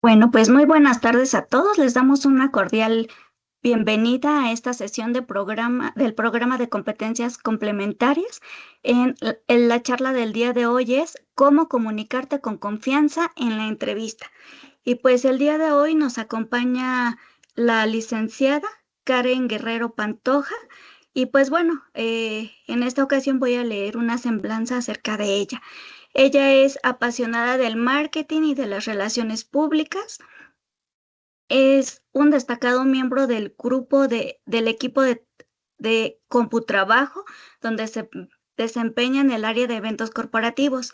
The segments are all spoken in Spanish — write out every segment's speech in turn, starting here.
Bueno, pues muy buenas tardes a todos. Les damos una cordial bienvenida a esta sesión del programa de competencias complementarias. La charla del día de hoy es cómo comunicarte con confianza en la entrevista. Y pues el día de hoy nos acompaña la licenciada Karen Guerrero Pantoja. Y pues bueno, en esta ocasión voy a leer una semblanza acerca de ella. Ella es apasionada del marketing y de las relaciones públicas. Es un destacado miembro del equipo de Computrabajo, donde se desempeña en el área de eventos corporativos.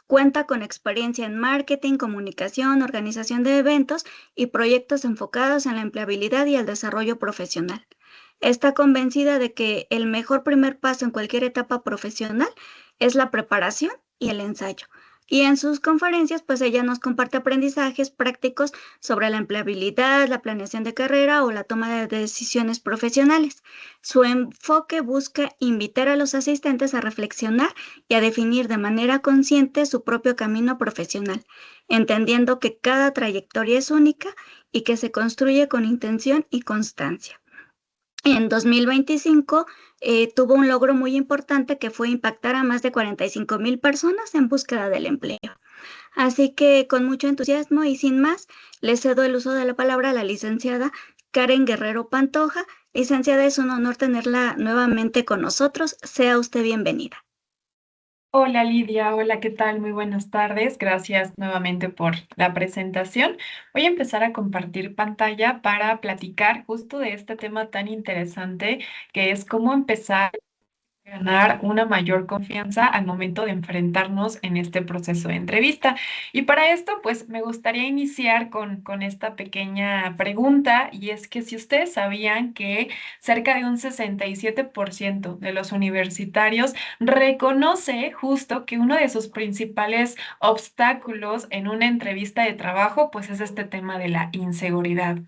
Cuenta con experiencia en marketing, comunicación, organización de eventos y proyectos enfocados en la empleabilidad y el desarrollo profesional. Está convencida de que el mejor primer paso en cualquier etapa profesional es la preparación y el ensayo. Y en sus conferencias, pues ella nos comparte aprendizajes prácticos sobre la empleabilidad, la planeación de carrera o la toma de decisiones profesionales. Su enfoque busca invitar a los asistentes a reflexionar y a definir de manera consciente su propio camino profesional, entendiendo que cada trayectoria es única y que se construye con intención y constancia. En 2025 tuvo un logro muy importante que fue impactar a más de 45,000 personas en búsqueda del empleo. Así que con mucho entusiasmo y sin más, le cedo el uso de la palabra a la licenciada Karen Guerrero Pantoja. Licenciada, es un honor tenerla nuevamente con nosotros. Sea usted bienvenida. Hola Lidia, hola, ¿qué tal? Muy buenas tardes. Gracias nuevamente por la presentación. Voy a empezar a compartir pantalla para platicar justo de este tema tan interesante que es cómo empezar ganar una mayor confianza al momento de enfrentarnos en este proceso de entrevista. Y para esto, pues me gustaría iniciar con esta pequeña pregunta, y es que si ustedes sabían que cerca de un 67% de los universitarios reconoce justo que uno de sus principales obstáculos en una entrevista de trabajo, pues es este tema de la inseguridad.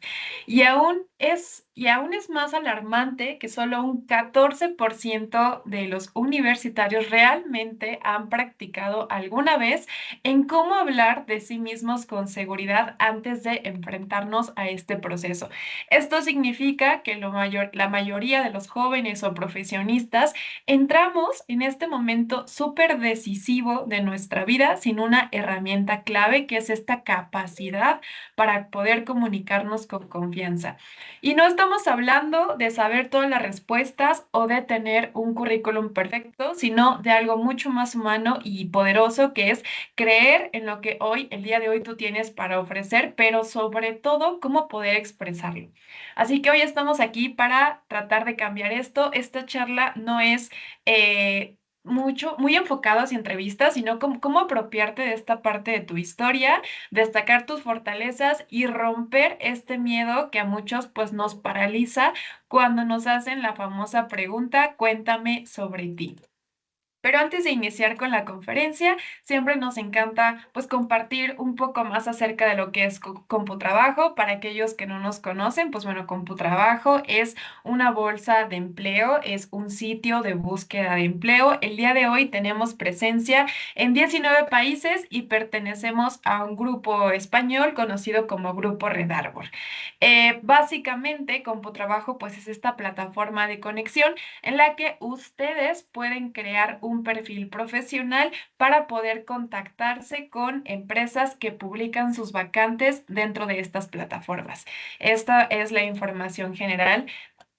Y aún es más alarmante que solo un 14% de los universitarios realmente han practicado alguna vez en cómo hablar de sí mismos con seguridad antes de enfrentarnos a este proceso. Esto significa que la mayoría de los jóvenes o profesionistas entramos en este momento súper decisivo de nuestra vida sin una herramienta clave que es esta capacidad para poder comunicarnos con confianza. Y no estamos hablando de saber todas las respuestas o de tener un currículum perfecto, sino de algo mucho más humano y poderoso que es creer en lo que el día de hoy tú tienes para ofrecer, pero sobre todo cómo poder expresarlo. Así que hoy estamos aquí para tratar de cambiar esto. Esta charla no es muy enfocada hacia entrevistas, sino cómo apropiarte de esta parte de tu historia, destacar tus fortalezas y romper este miedo que a muchos pues nos paraliza cuando nos hacen la famosa pregunta, cuéntame sobre ti. Pero antes de iniciar con la conferencia, siempre nos encanta pues compartir un poco más acerca de lo que es Computrabajo. Para aquellos que no nos conocen, pues bueno, Computrabajo es una bolsa de empleo, es un sitio de búsqueda de empleo. El día de hoy tenemos presencia en 19 países y pertenecemos a un grupo español conocido como Grupo Red Árbol. Básicamente, Computrabajo pues es esta plataforma de conexión en la que ustedes pueden crear un perfil profesional para poder contactarse con empresas que publican sus vacantes dentro de estas plataformas. Esta es la información general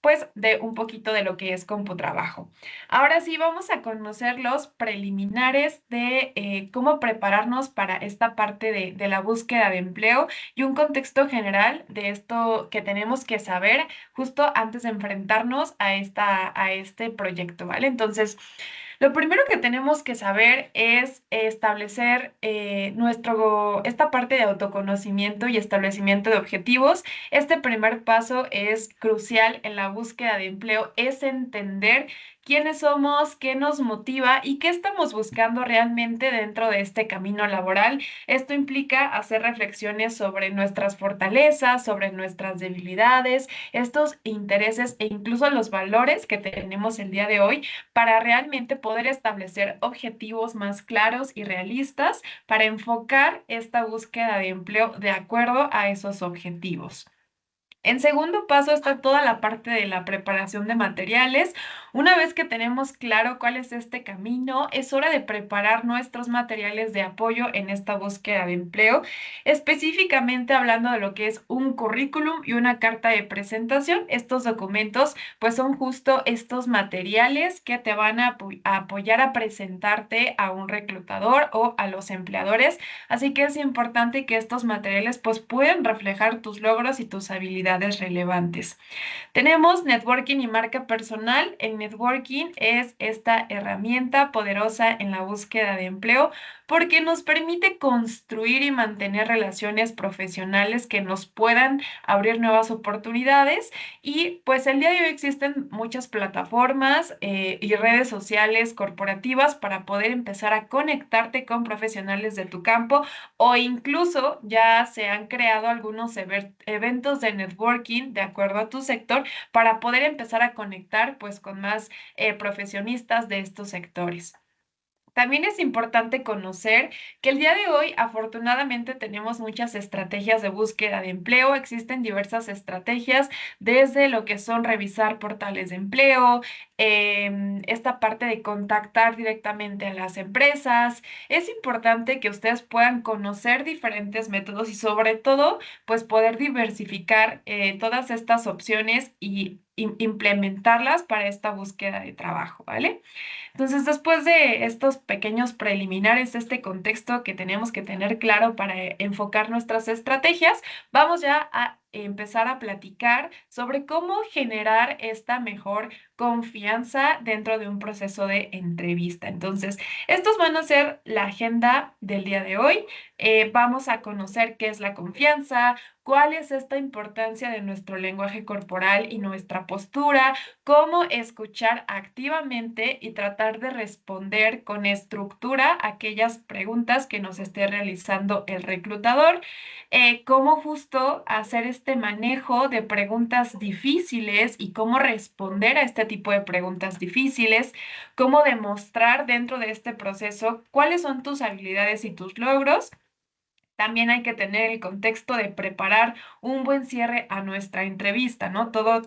pues de un poquito de lo que es Computrabajo. Ahora sí, vamos a conocer los preliminares de cómo prepararnos para esta parte de la búsqueda de empleo y un contexto general de esto que tenemos que saber justo antes de enfrentarnos a este proyecto, ¿vale? Entonces, lo primero que tenemos que saber es establecer esta parte de autoconocimiento y establecimiento de objetivos. Este primer paso es crucial en la búsqueda de empleo, es entender quiénes somos, qué nos motiva y qué estamos buscando realmente dentro de este camino laboral. Esto implica hacer reflexiones sobre nuestras fortalezas, sobre nuestras debilidades, estos intereses e incluso los valores que tenemos el día de hoy para realmente poder establecer objetivos más claros y realistas para enfocar esta búsqueda de empleo de acuerdo a esos objetivos. En segundo paso está toda la parte de la preparación de materiales. Una vez que tenemos claro cuál es este camino, es hora de preparar nuestros materiales de apoyo en esta búsqueda de empleo, específicamente hablando de lo que es un currículum y una carta de presentación. Estos documentos pues son justo estos materiales que te van a apoyar a presentarte a un reclutador o a los empleadores. Así que es importante que estos materiales pues puedan reflejar tus logros y tus habilidades relevantes. Tenemos networking y marca personal. El networking es esta herramienta poderosa en la búsqueda de empleo porque nos permite construir y mantener relaciones profesionales que nos puedan abrir nuevas oportunidades. Y pues el día de hoy existen muchas plataformas y redes sociales corporativas para poder empezar a conectarte con profesionales de tu campo, o incluso ya se han creado algunos eventos de networking de acuerdo a tu sector para poder empezar a conectar pues con más profesionistas de estos sectores. También es importante conocer que el día de hoy, afortunadamente, tenemos muchas estrategias de búsqueda de empleo. Existen diversas estrategias, desde lo que son revisar portales de empleo, esta parte de contactar directamente a las empresas. Es importante que ustedes puedan conocer diferentes métodos y sobre todo, pues poder diversificar todas estas opciones y implementarlas para esta búsqueda de trabajo, ¿vale? Entonces, después de estos pequeños preliminares, este contexto que tenemos que tener claro para enfocar nuestras estrategias, vamos ya a empezar a platicar sobre cómo generar esta mejor confianza dentro de un proceso de entrevista. Entonces, estos van a ser la agenda del día de hoy. Vamos a conocer qué es la confianza, cuál es esta importancia de nuestro lenguaje corporal y nuestra postura, cómo escuchar activamente y tratar de responder con estructura aquellas preguntas que nos esté realizando el reclutador, cómo justo hacer este manejo de preguntas difíciles y cómo responder a este tipo de preguntas difíciles, cómo demostrar dentro de este proceso cuáles son tus habilidades y tus logros. También hay que tener el contexto de preparar un buen cierre a nuestra entrevista, ¿no? Todo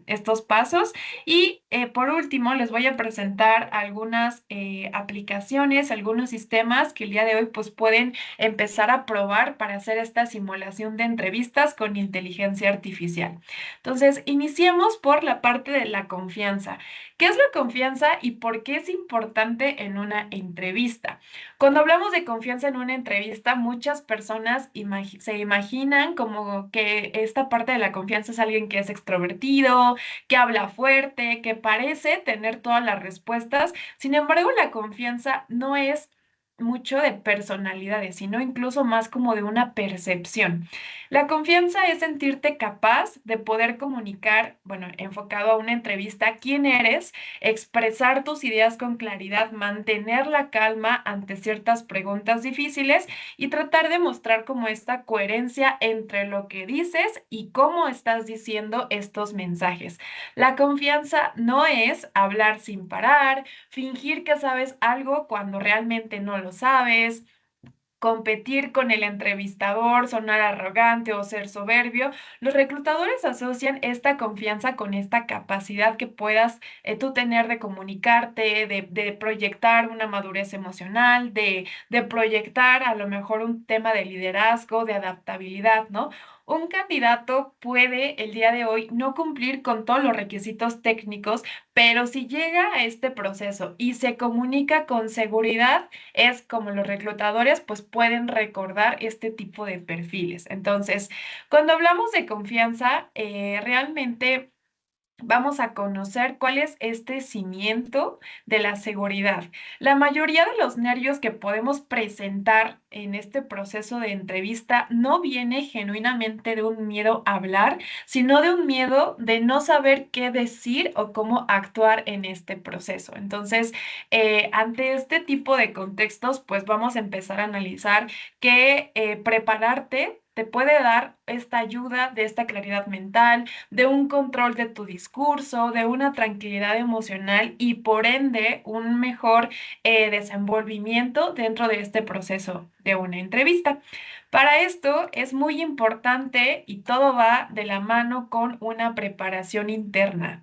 estos pasos. Y por último, les voy a presentar algunas aplicaciones, algunos sistemas que el día de hoy pues pueden empezar a probar para hacer esta simulación de entrevistas con inteligencia artificial. Entonces, iniciemos por la parte de la confianza. ¿Qué es la confianza y por qué es importante en una entrevista? Cuando hablamos de confianza en una entrevista, muchas personas se imaginan como que esta parte de la confianza es alguien que es extrovertido, que habla fuerte, que parece tener todas las respuestas. Sin embargo, la confianza no es mucho de personalidades, sino incluso más como de una percepción. La confianza es sentirte capaz de poder comunicar, bueno, enfocado a una entrevista, quién eres, expresar tus ideas con claridad, mantener la calma ante ciertas preguntas difíciles y tratar de mostrar como esta coherencia entre lo que dices y cómo estás diciendo estos mensajes. La confianza no es hablar sin parar, fingir que sabes algo cuando realmente no lo sabes, competir con el entrevistador, sonar arrogante o ser soberbio. Los reclutadores asocian esta confianza con esta capacidad que puedas tú tener de comunicarte, de proyectar una madurez emocional, de proyectar a lo mejor un tema de liderazgo, de adaptabilidad, ¿no? Un candidato puede el día de hoy no cumplir con todos los requisitos técnicos, pero si llega a este proceso y se comunica con seguridad, es como los reclutadores pues pueden recordar este tipo de perfiles. Entonces, cuando hablamos de confianza, realmente vamos a conocer cuál es este cimiento de la seguridad. La mayoría de los nervios que podemos presentar en este proceso de entrevista no viene genuinamente de un miedo a hablar, sino de un miedo de no saber qué decir o cómo actuar en este proceso. Entonces, ante este tipo de contextos, pues vamos a empezar a analizar que prepararte te puede dar esta ayuda de esta claridad mental, de un control de tu discurso, de una tranquilidad emocional y por ende un mejor desenvolvimiento dentro de este proceso de una entrevista. Para esto es muy importante y todo va de la mano con una preparación interna.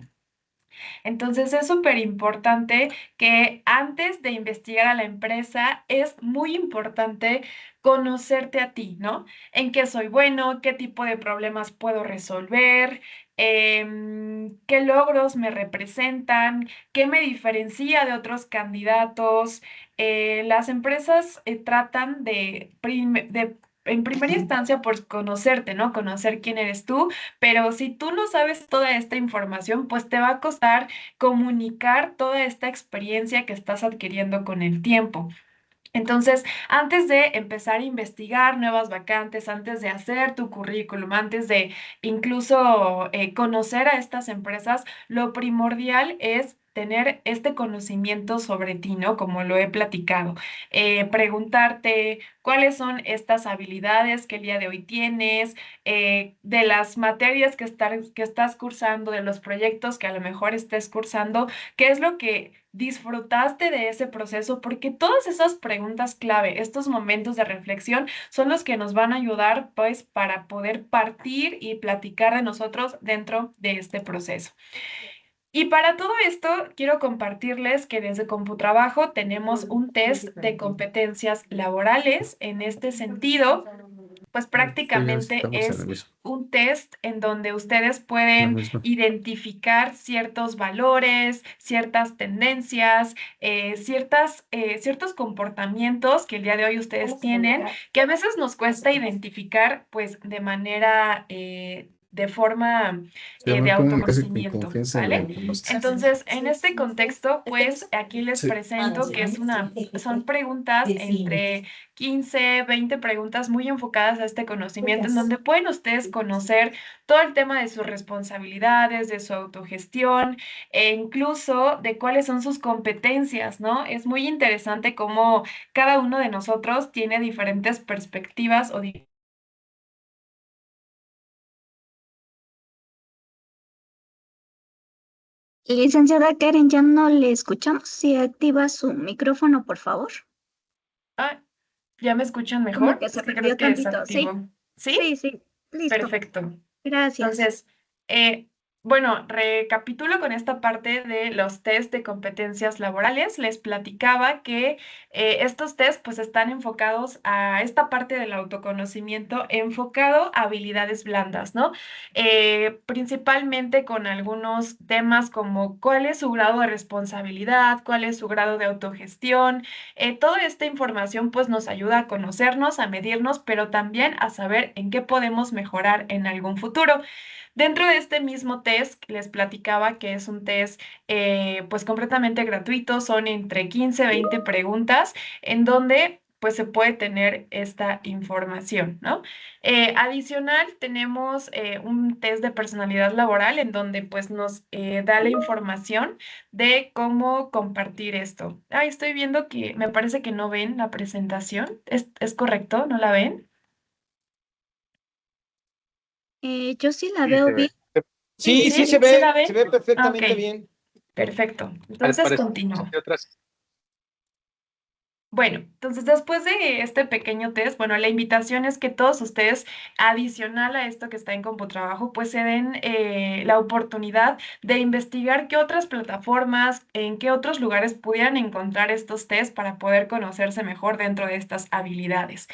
Entonces es súper importante que antes de investigar a la empresa es muy importante conocerte a ti, ¿no? En qué soy bueno, qué tipo de problemas puedo resolver, qué logros me representan, qué me diferencia de otros candidatos. Las empresas tratan en primera instancia, por conocerte, ¿no? Conocer quién eres tú, pero si tú no sabes toda esta información, pues te va a costar comunicar toda esta experiencia que estás adquiriendo con el tiempo. Entonces, antes de empezar a investigar nuevas vacantes, antes de hacer tu currículum, antes de incluso conocer a estas empresas, lo primordial es tener este conocimiento sobre ti, ¿no? Como lo he platicado. Preguntarte cuáles son estas habilidades que el día de hoy tienes, de las materias que estás cursando, de los proyectos que a lo mejor estés cursando, qué es lo que disfrutaste de ese proceso, porque todas esas preguntas clave, estos momentos de reflexión, son los que nos van a ayudar, pues, para poder partir y platicar de nosotros dentro de este proceso. Y para todo esto, quiero compartirles que desde CompuTrabajo tenemos un test de competencias laborales. En este sentido, pues Sí, ya prácticamente estamos en la es misma. un test en donde ustedes La pueden misma. identificar ciertos valores, ciertas tendencias, ciertos comportamientos que el día de hoy ustedes tienen, que a veces nos cuesta identificar pues de manera, de forma Se de llama como casi con autoconocimiento, confianza en lo ¿vale? que conoces. Entonces, en este contexto, pues aquí les Sí. presento que son preguntas entre 15, 20 preguntas muy enfocadas a este conocimiento, en donde pueden ustedes conocer todo el tema de sus responsabilidades, de su autogestión e incluso de cuáles son sus competencias, ¿no? Es muy interesante cómo cada uno de nosotros tiene diferentes perspectivas o Licenciada Karen, ya no le escuchamos. Si activa su micrófono, por favor. Ah, ¿ya me escuchan Como mejor? que Es se que creo perdió que tantito. Sí, desactivó. ¿Sí? sí, sí. Listo. Perfecto. Gracias. Entonces, eh, bueno, recapitulo con esta parte de los test de competencias laborales. Les platicaba que estos test pues están enfocados a esta parte del autoconocimiento, enfocado a habilidades blandas, ¿no? Principalmente con algunos temas como cuál es su grado de responsabilidad, cuál es su grado de autogestión. Toda esta información pues nos ayuda a conocernos, a medirnos, pero también a saber en qué podemos mejorar en algún futuro. Dentro de este mismo test, les platicaba que es un test pues completamente gratuito, son entre 15 y 20 preguntas en donde pues se puede tener esta información, ¿no? Adicional, tenemos un test de personalidad laboral en donde pues nos da la información de cómo compartir esto. Ay, estoy viendo que me parece que no ven la presentación. ¿Es correcto? ¿No la ven? Yo sí la Sí, veo se bien. ve. Sí, sí ¿Sí? ¿Sí la se ven? ve Ah, ok. perfectamente bien. Perfecto. Entonces Parece continúo. que otras. Bueno, entonces después de este pequeño test, bueno, la invitación es que todos ustedes, adicional a esto que está en CompuTrabajo, pues se den la oportunidad de investigar qué otras plataformas, en qué otros lugares pudieran encontrar estos test para poder conocerse mejor dentro de estas habilidades.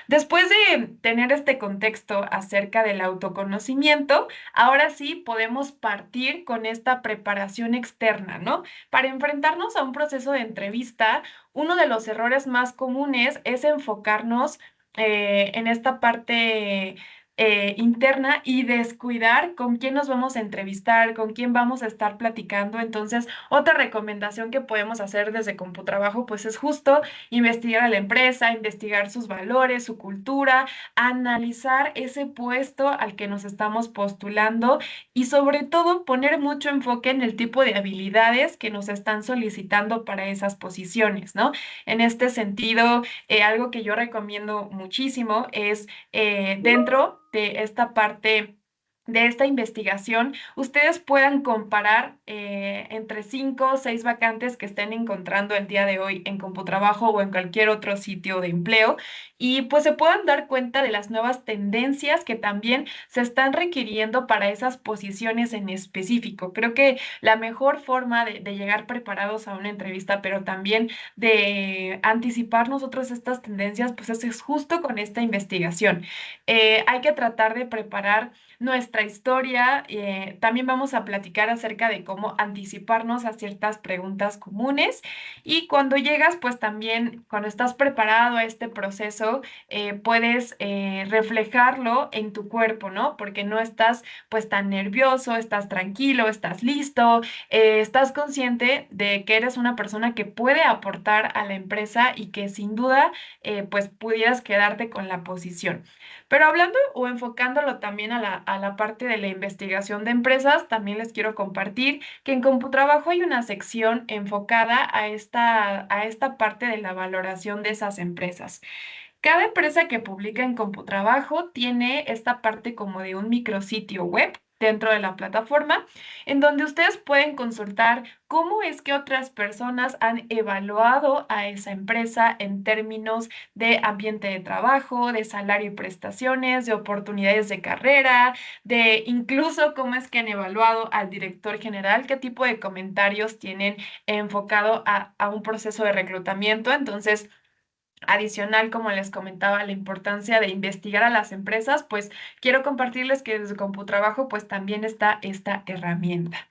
Después de tener este contexto acerca del autoconocimiento, ahora sí podemos partir con esta preparación externa, ¿no? Para enfrentarnos a un proceso de entrevista, uno de los errores más comunes es enfocarnos en esta parte interna y descuidar con quién nos vamos a entrevistar, con quién vamos a estar platicando. Entonces, otra recomendación que podemos hacer desde CompuTrabajo, pues es justo investigar a la empresa, investigar sus valores, su cultura, analizar ese puesto al que nos estamos postulando y sobre todo poner mucho enfoque en el tipo de habilidades que nos están solicitando para esas posiciones, ¿no? En este sentido, algo que yo recomiendo muchísimo es dentro de esta parte de esta investigación, ustedes puedan comparar entre 5 o 6 vacantes que estén encontrando el día de hoy en CompuTrabajo o en cualquier otro sitio de empleo y pues se puedan dar cuenta de las nuevas tendencias que también se están requiriendo para esas posiciones en específico. Creo que la mejor forma de llegar preparados a una entrevista, pero también de anticipar nosotros estas tendencias, pues es justo con esta investigación. Hay que tratar de preparar nuestra historia. También vamos a platicar acerca de cómo anticiparnos a ciertas preguntas comunes. Y cuando llegas, pues también cuando estás preparado a este proceso, puedes reflejarlo en tu cuerpo, ¿no? Porque no estás pues tan nervioso, estás tranquilo, estás listo, estás consciente de que eres una persona que puede aportar a la empresa y que sin duda pues pudieras quedarte con la posición. Pero hablando o enfocándolo también a la parte de la investigación de empresas, también les quiero compartir que en CompuTrabajo hay una sección enfocada a esta parte de la valoración de esas empresas. Cada empresa que publica en CompuTrabajo tiene esta parte como de un micrositio web dentro de la plataforma, en donde ustedes pueden consultar cómo es que otras personas han evaluado a esa empresa en términos de ambiente de trabajo, de salario y prestaciones, de oportunidades de carrera, de incluso cómo es que han evaluado al director general, qué tipo de comentarios tienen enfocado a un proceso de reclutamiento. Entonces, adicional, como les comentaba, la importancia de investigar a las empresas, pues quiero compartirles que desde CompuTrabajo pues también está esta herramienta.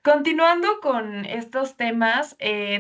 Continuando con estos temas,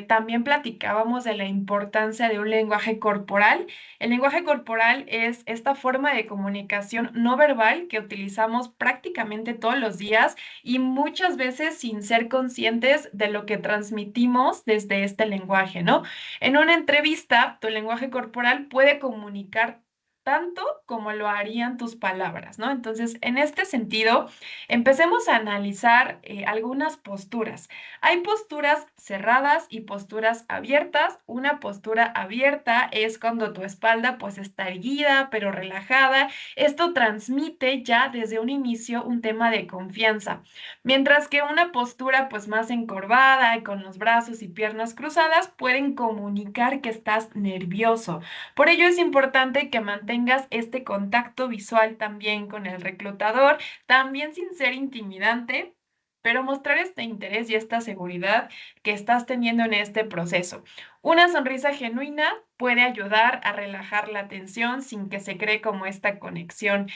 también platicábamos de la importancia de un lenguaje corporal. El lenguaje corporal es esta forma de comunicación no verbal que utilizamos prácticamente todos los días y muchas veces sin ser conscientes de lo que transmitimos desde este lenguaje, ¿no? En una entrevista, tu lenguaje corporal puede comunicar tanto como lo harían tus palabras, ¿no? Entonces, en este sentido, empecemos a analizar algunas posturas. Hay posturas cerradas y posturas abiertas. Una postura abierta es cuando tu espalda pues está erguida pero relajada. Esto transmite ya desde un inicio un tema de confianza. Mientras que una postura pues más encorvada con los brazos y piernas cruzadas pueden comunicar que estás nervioso. Por ello es importante que mantengas este contacto visual también con el reclutador, también sin ser intimidante, pero mostrar este interés y esta seguridad que estás teniendo en este proceso. Una sonrisa genuina puede ayudar a relajar la tensión sin que se cree como esta conexión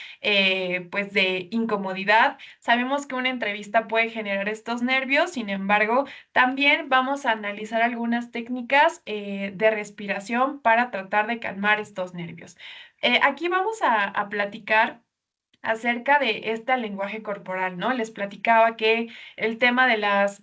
pues de incomodidad. Sabemos que una entrevista puede generar estos nervios, sin embargo, también vamos a analizar algunas técnicas de respiración para tratar de calmar estos nervios. Aquí vamos a platicar acerca de este lenguaje corporal, ¿no? Les platicaba que el tema de las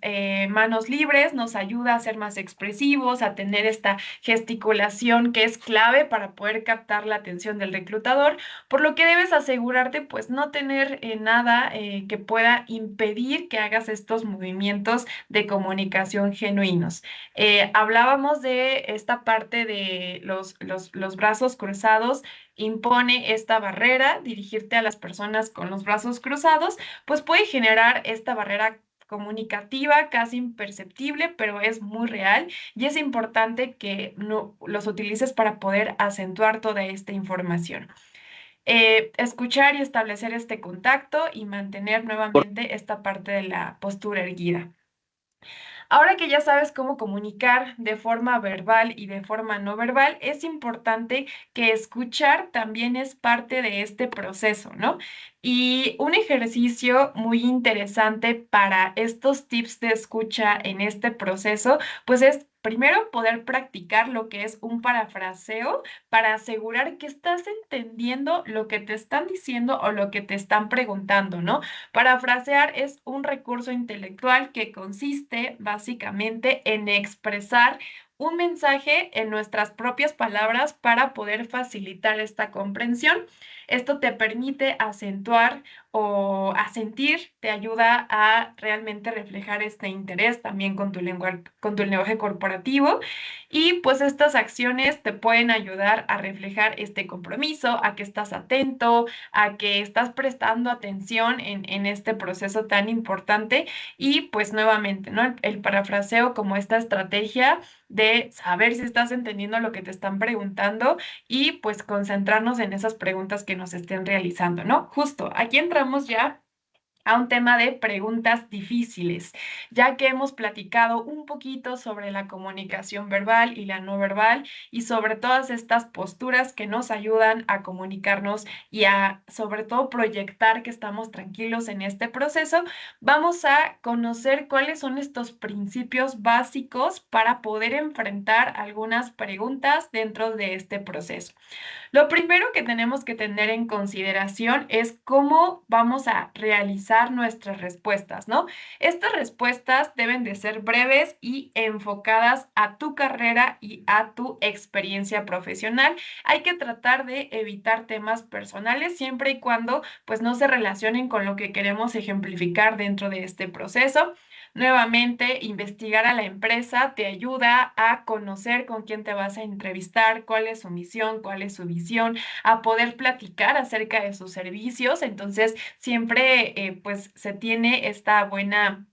manos libres nos ayuda a ser más expresivos, a tener esta gesticulación que es clave para poder captar la atención del reclutador, por lo que debes asegurarte, pues, no tener nada que pueda impedir que hagas estos movimientos de comunicación genuinos. Hablábamos de esta parte de los brazos cruzados impone esta barrera, dirigirte a las personas con los brazos cruzados, pues puede generar esta barrera comunicativa casi imperceptible, pero es muy real y es importante que no, los utilices para poder acentuar toda esta información. Escuchar y establecer este contacto y mantener nuevamente esta parte de la postura erguida. Ahora que ya sabes cómo comunicar de forma verbal y de forma no verbal, es importante que escuchar también es parte de este proceso, ¿no? Y un ejercicio muy interesante para estos tips de escucha en este proceso, pues es primero poder practicar lo que es un parafraseo para asegurar que estás entendiendo lo que te están diciendo o lo que te están preguntando, ¿no? Parafrasear es un recurso intelectual que consiste básicamente en expresar un mensaje en nuestras propias palabras para poder facilitar esta comprensión. Esto te permite acentuar o asentir, te ayuda a realmente reflejar este interés también con tu lenguaje corporativo, y pues estas acciones te pueden ayudar a reflejar este compromiso, a que estás atento, a que estás prestando atención en este proceso tan importante. Y pues nuevamente, ¿no? El parafraseo como esta estrategia de saber si estás entendiendo lo que te están preguntando y pues concentrarnos en esas preguntas que nos estén realizando, ¿no? Justo, aquí entramos ya a un tema de preguntas difíciles, ya que hemos platicado un poquito sobre la comunicación verbal y la no verbal y sobre todas estas posturas que nos ayudan a comunicarnos y a, sobre todo, proyectar que estamos tranquilos en este proceso. Vamos a conocer cuáles son estos principios básicos para poder enfrentar algunas preguntas dentro de este proceso. Lo primero que tenemos que tener en consideración es cómo vamos a realizar nuestras respuestas, ¿no? Estas respuestas deben de ser breves y enfocadas a tu carrera y a tu experiencia profesional. Hay que tratar de evitar temas personales siempre y cuando pues no se relacionen con lo que queremos ejemplificar dentro de este proceso. Nuevamente, investigar a la empresa te ayuda a conocer con quién te vas a entrevistar, cuál es su misión, cuál es su visión, a poder platicar acerca de sus servicios. Entonces, siempre pues se tiene esta buena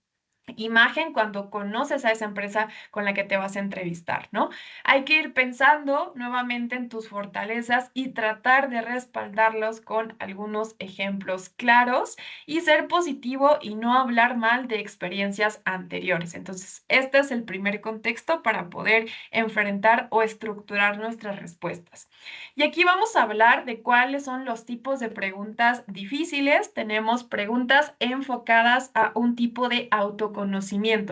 imagen cuando conoces a esa empresa con la que te vas a entrevistar, ¿no? Hay que ir pensando nuevamente en tus fortalezas y tratar de respaldarlos con algunos ejemplos claros y ser positivo y no hablar mal de experiencias anteriores. Entonces, este es el primer contexto para poder enfrentar o estructurar nuestras respuestas. Y aquí vamos a hablar de cuáles son los tipos de preguntas difíciles. Tenemos preguntas enfocadas a un tipo de autoconocimiento,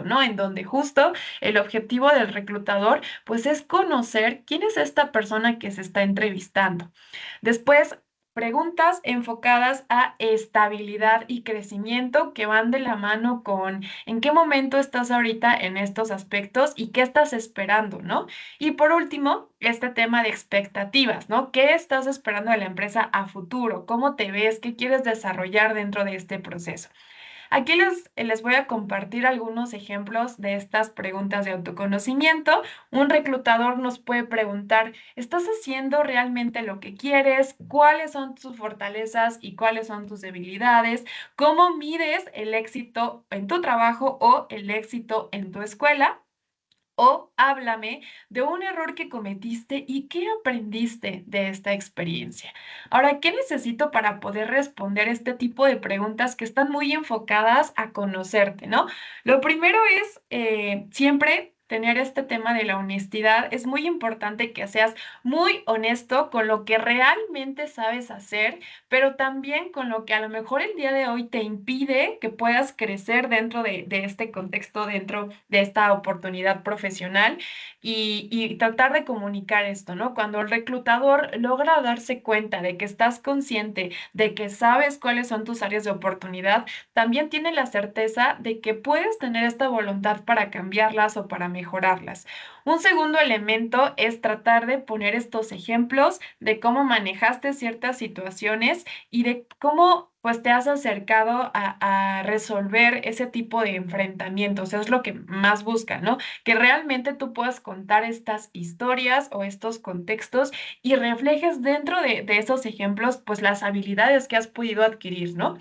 ¿no? En donde justo el objetivo del reclutador, pues es conocer quién es esta persona que se está entrevistando. Después, preguntas enfocadas a estabilidad y crecimiento que van de la mano con en qué momento estás ahorita en estos aspectos y qué estás esperando, ¿no? Y por último, este tema de expectativas, ¿no? ¿Qué estás esperando de la empresa a futuro? ¿Cómo te ves? ¿Qué quieres desarrollar dentro de este proceso? Aquí les voy a compartir algunos ejemplos de estas preguntas de autoconocimiento. Un reclutador nos puede preguntar, ¿estás haciendo realmente lo que quieres? ¿Cuáles son tus fortalezas y cuáles son tus debilidades? ¿Cómo mides el éxito en tu trabajo o el éxito en tu escuela? O háblame de un error que cometiste y qué aprendiste de esta experiencia. Ahora, ¿qué necesito para poder responder este tipo de preguntas que están muy enfocadas a conocerte, ¿no? Lo primero es siempre tener este tema de la honestidad. Es muy importante que seas muy honesto con lo que realmente sabes hacer, pero también con lo que a lo mejor el día de hoy te impide que puedas crecer dentro de este contexto, dentro de esta oportunidad profesional y tratar de comunicar esto, ¿no? Cuando el reclutador logra darse cuenta de que estás consciente, de que sabes cuáles son tus áreas de oportunidad, también tiene la certeza de que puedes tener esta voluntad para cambiarlas o para mejorarlas. Un segundo elemento es tratar de poner estos ejemplos de cómo manejaste ciertas situaciones y de cómo pues te has acercado a resolver ese tipo de enfrentamientos. Es lo que más busca, ¿no? Que realmente tú puedas contar estas historias o estos contextos y reflejes dentro de esos ejemplos pues las habilidades que has podido adquirir, ¿no?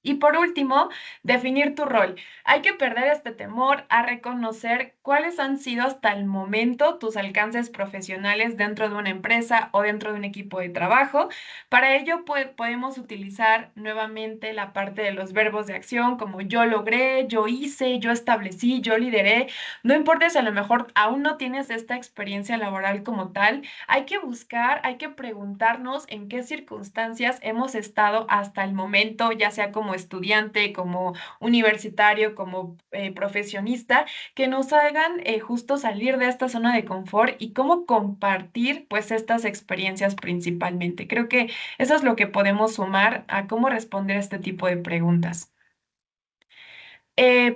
Y por último, definir tu rol. Hay que perder este temor a reconocer cuáles han sido hasta el momento tus alcances profesionales dentro de una empresa o dentro de un equipo de trabajo. Para ello podemos utilizar nuevamente la parte de los verbos de acción como yo logré, yo hice, yo establecí, yo lideré. No importa si a lo mejor aún no tienes esta experiencia laboral como tal, hay que buscar, hay que preguntarnos en qué circunstancias hemos estado hasta el momento, ya sea como estudiante, como universitario, como profesionista, que nos hagan justo salir de esta zona de confort y cómo compartir pues estas experiencias principalmente. Creo que eso es lo que podemos sumar a cómo responder este tipo de preguntas.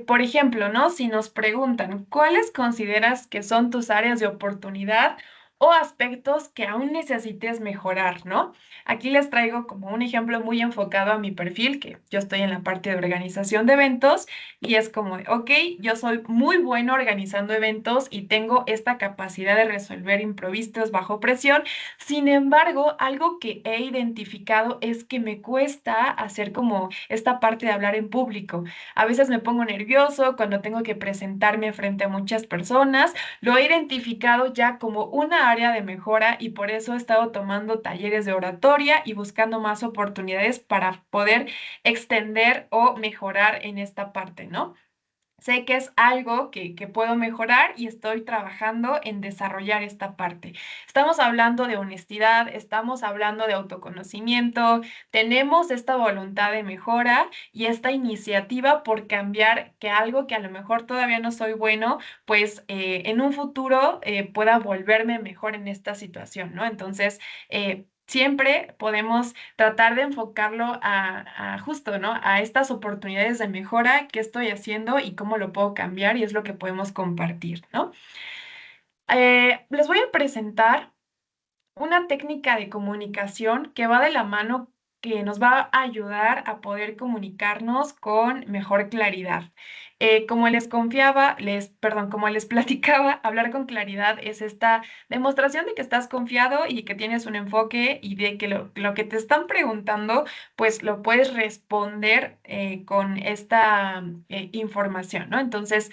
Por ejemplo, ¿no? Si nos preguntan, ¿cuáles consideras que son tus áreas de oportunidad o aspectos que aún necesites mejorar, ¿no? Aquí les traigo como un ejemplo muy enfocado a mi perfil, que yo estoy en la parte de organización de eventos y es como, ok, yo soy muy bueno organizando eventos y tengo esta capacidad de resolver imprevistos bajo presión. Sin embargo, algo que he identificado es que me cuesta hacer como esta parte de hablar en público. A veces me pongo nervioso cuando tengo que presentarme frente a muchas personas. Lo he identificado ya como una área de mejora y por eso he estado tomando talleres de oratoria y buscando más oportunidades para poder extender o mejorar en esta parte, ¿no? Sé que es algo que puedo mejorar y estoy trabajando en desarrollar esta parte. Estamos hablando de honestidad, estamos hablando de autoconocimiento, tenemos esta voluntad de mejora y esta iniciativa por cambiar que algo que a lo mejor todavía no soy bueno, pues en un futuro pueda volverme mejor en esta situación, ¿no? Entonces, siempre podemos tratar de enfocarlo a justo, ¿no? A estas oportunidades de mejora, qué estoy haciendo y cómo lo puedo cambiar y es lo que podemos compartir, ¿no? Les voy a presentar una técnica de comunicación que va de la mano, que nos va a ayudar a poder comunicarnos con mejor claridad. Como les platicaba, hablar con claridad es esta demostración de que estás confiado y que tienes un enfoque y de que lo que te están preguntando, pues lo puedes responder con esta información, ¿no? Entonces,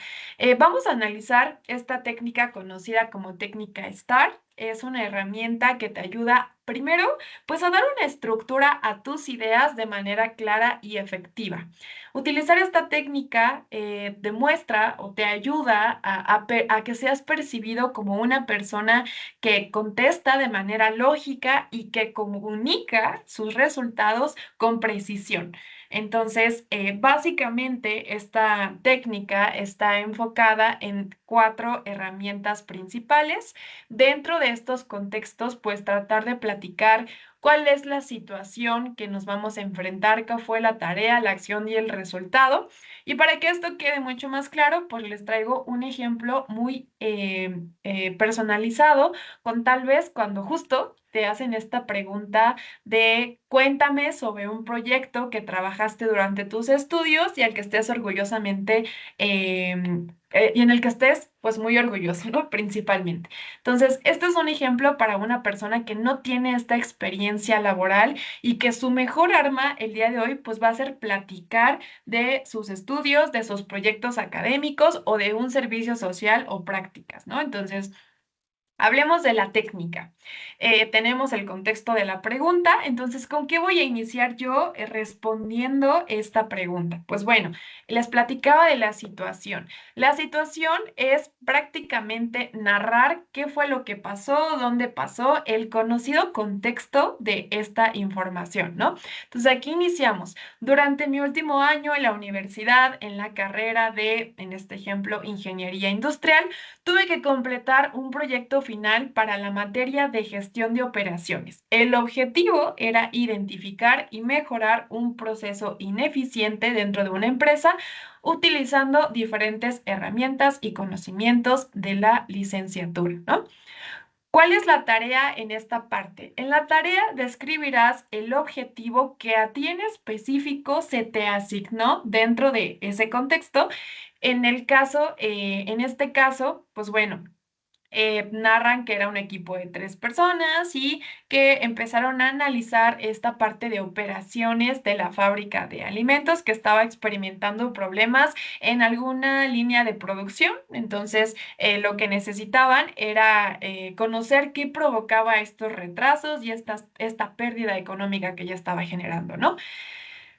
vamos a analizar esta técnica conocida como técnica STAR. Es una herramienta que te ayuda primero, pues a dar una estructura a tus ideas de manera clara y efectiva. Utilizar esta técnica demuestra o te ayuda a que seas percibido como una persona que contesta de manera lógica y que comunica sus resultados con precisión. Entonces, básicamente esta técnica está enfocada en 4 herramientas principales. Dentro de estos contextos, pues tratar de platicar cuál es la situación que nos vamos a enfrentar, qué fue la tarea, la acción y el resultado. Y para que esto quede mucho más claro, pues les traigo un ejemplo muy personalizado con tal vez cuando justo te hacen esta pregunta de cuéntame sobre un proyecto que trabajaste durante tus estudios y al que estés orgullosamente y en el que estés pues muy orgulloso, ¿no? Principalmente. Entonces, este es un ejemplo para una persona que no tiene esta experiencia laboral y que su mejor arma el día de hoy pues va a ser platicar de sus estudios, de sus proyectos académicos o de un servicio social o prácticas, ¿no? Entonces, hablemos de la técnica. Tenemos el contexto de la pregunta, entonces, ¿con qué voy a iniciar yo respondiendo esta pregunta? Pues bueno, les platicaba de la situación. La situación es prácticamente narrar qué fue lo que pasó, dónde pasó, el conocido contexto de esta información, ¿no? Entonces, aquí iniciamos. Durante mi último año en la universidad, en la carrera de, en este ejemplo, ingeniería industrial, tuve que completar un proyecto final para la materia de gestión de operaciones. El objetivo era identificar y mejorar un proceso ineficiente dentro de una empresa utilizando diferentes herramientas y conocimientos de la licenciatura, ¿no? ¿Cuál es la tarea en esta parte? En la tarea describirás el objetivo que a ti en específico se te asignó dentro de ese contexto. En este caso, pues bueno, narran que era un equipo de 3 personas y que empezaron a analizar esta parte de operaciones de la fábrica de alimentos que estaba experimentando problemas en alguna línea de producción. Entonces, lo que necesitaban era conocer qué provocaba estos retrasos y esta pérdida económica que ya estaba generando, ¿no?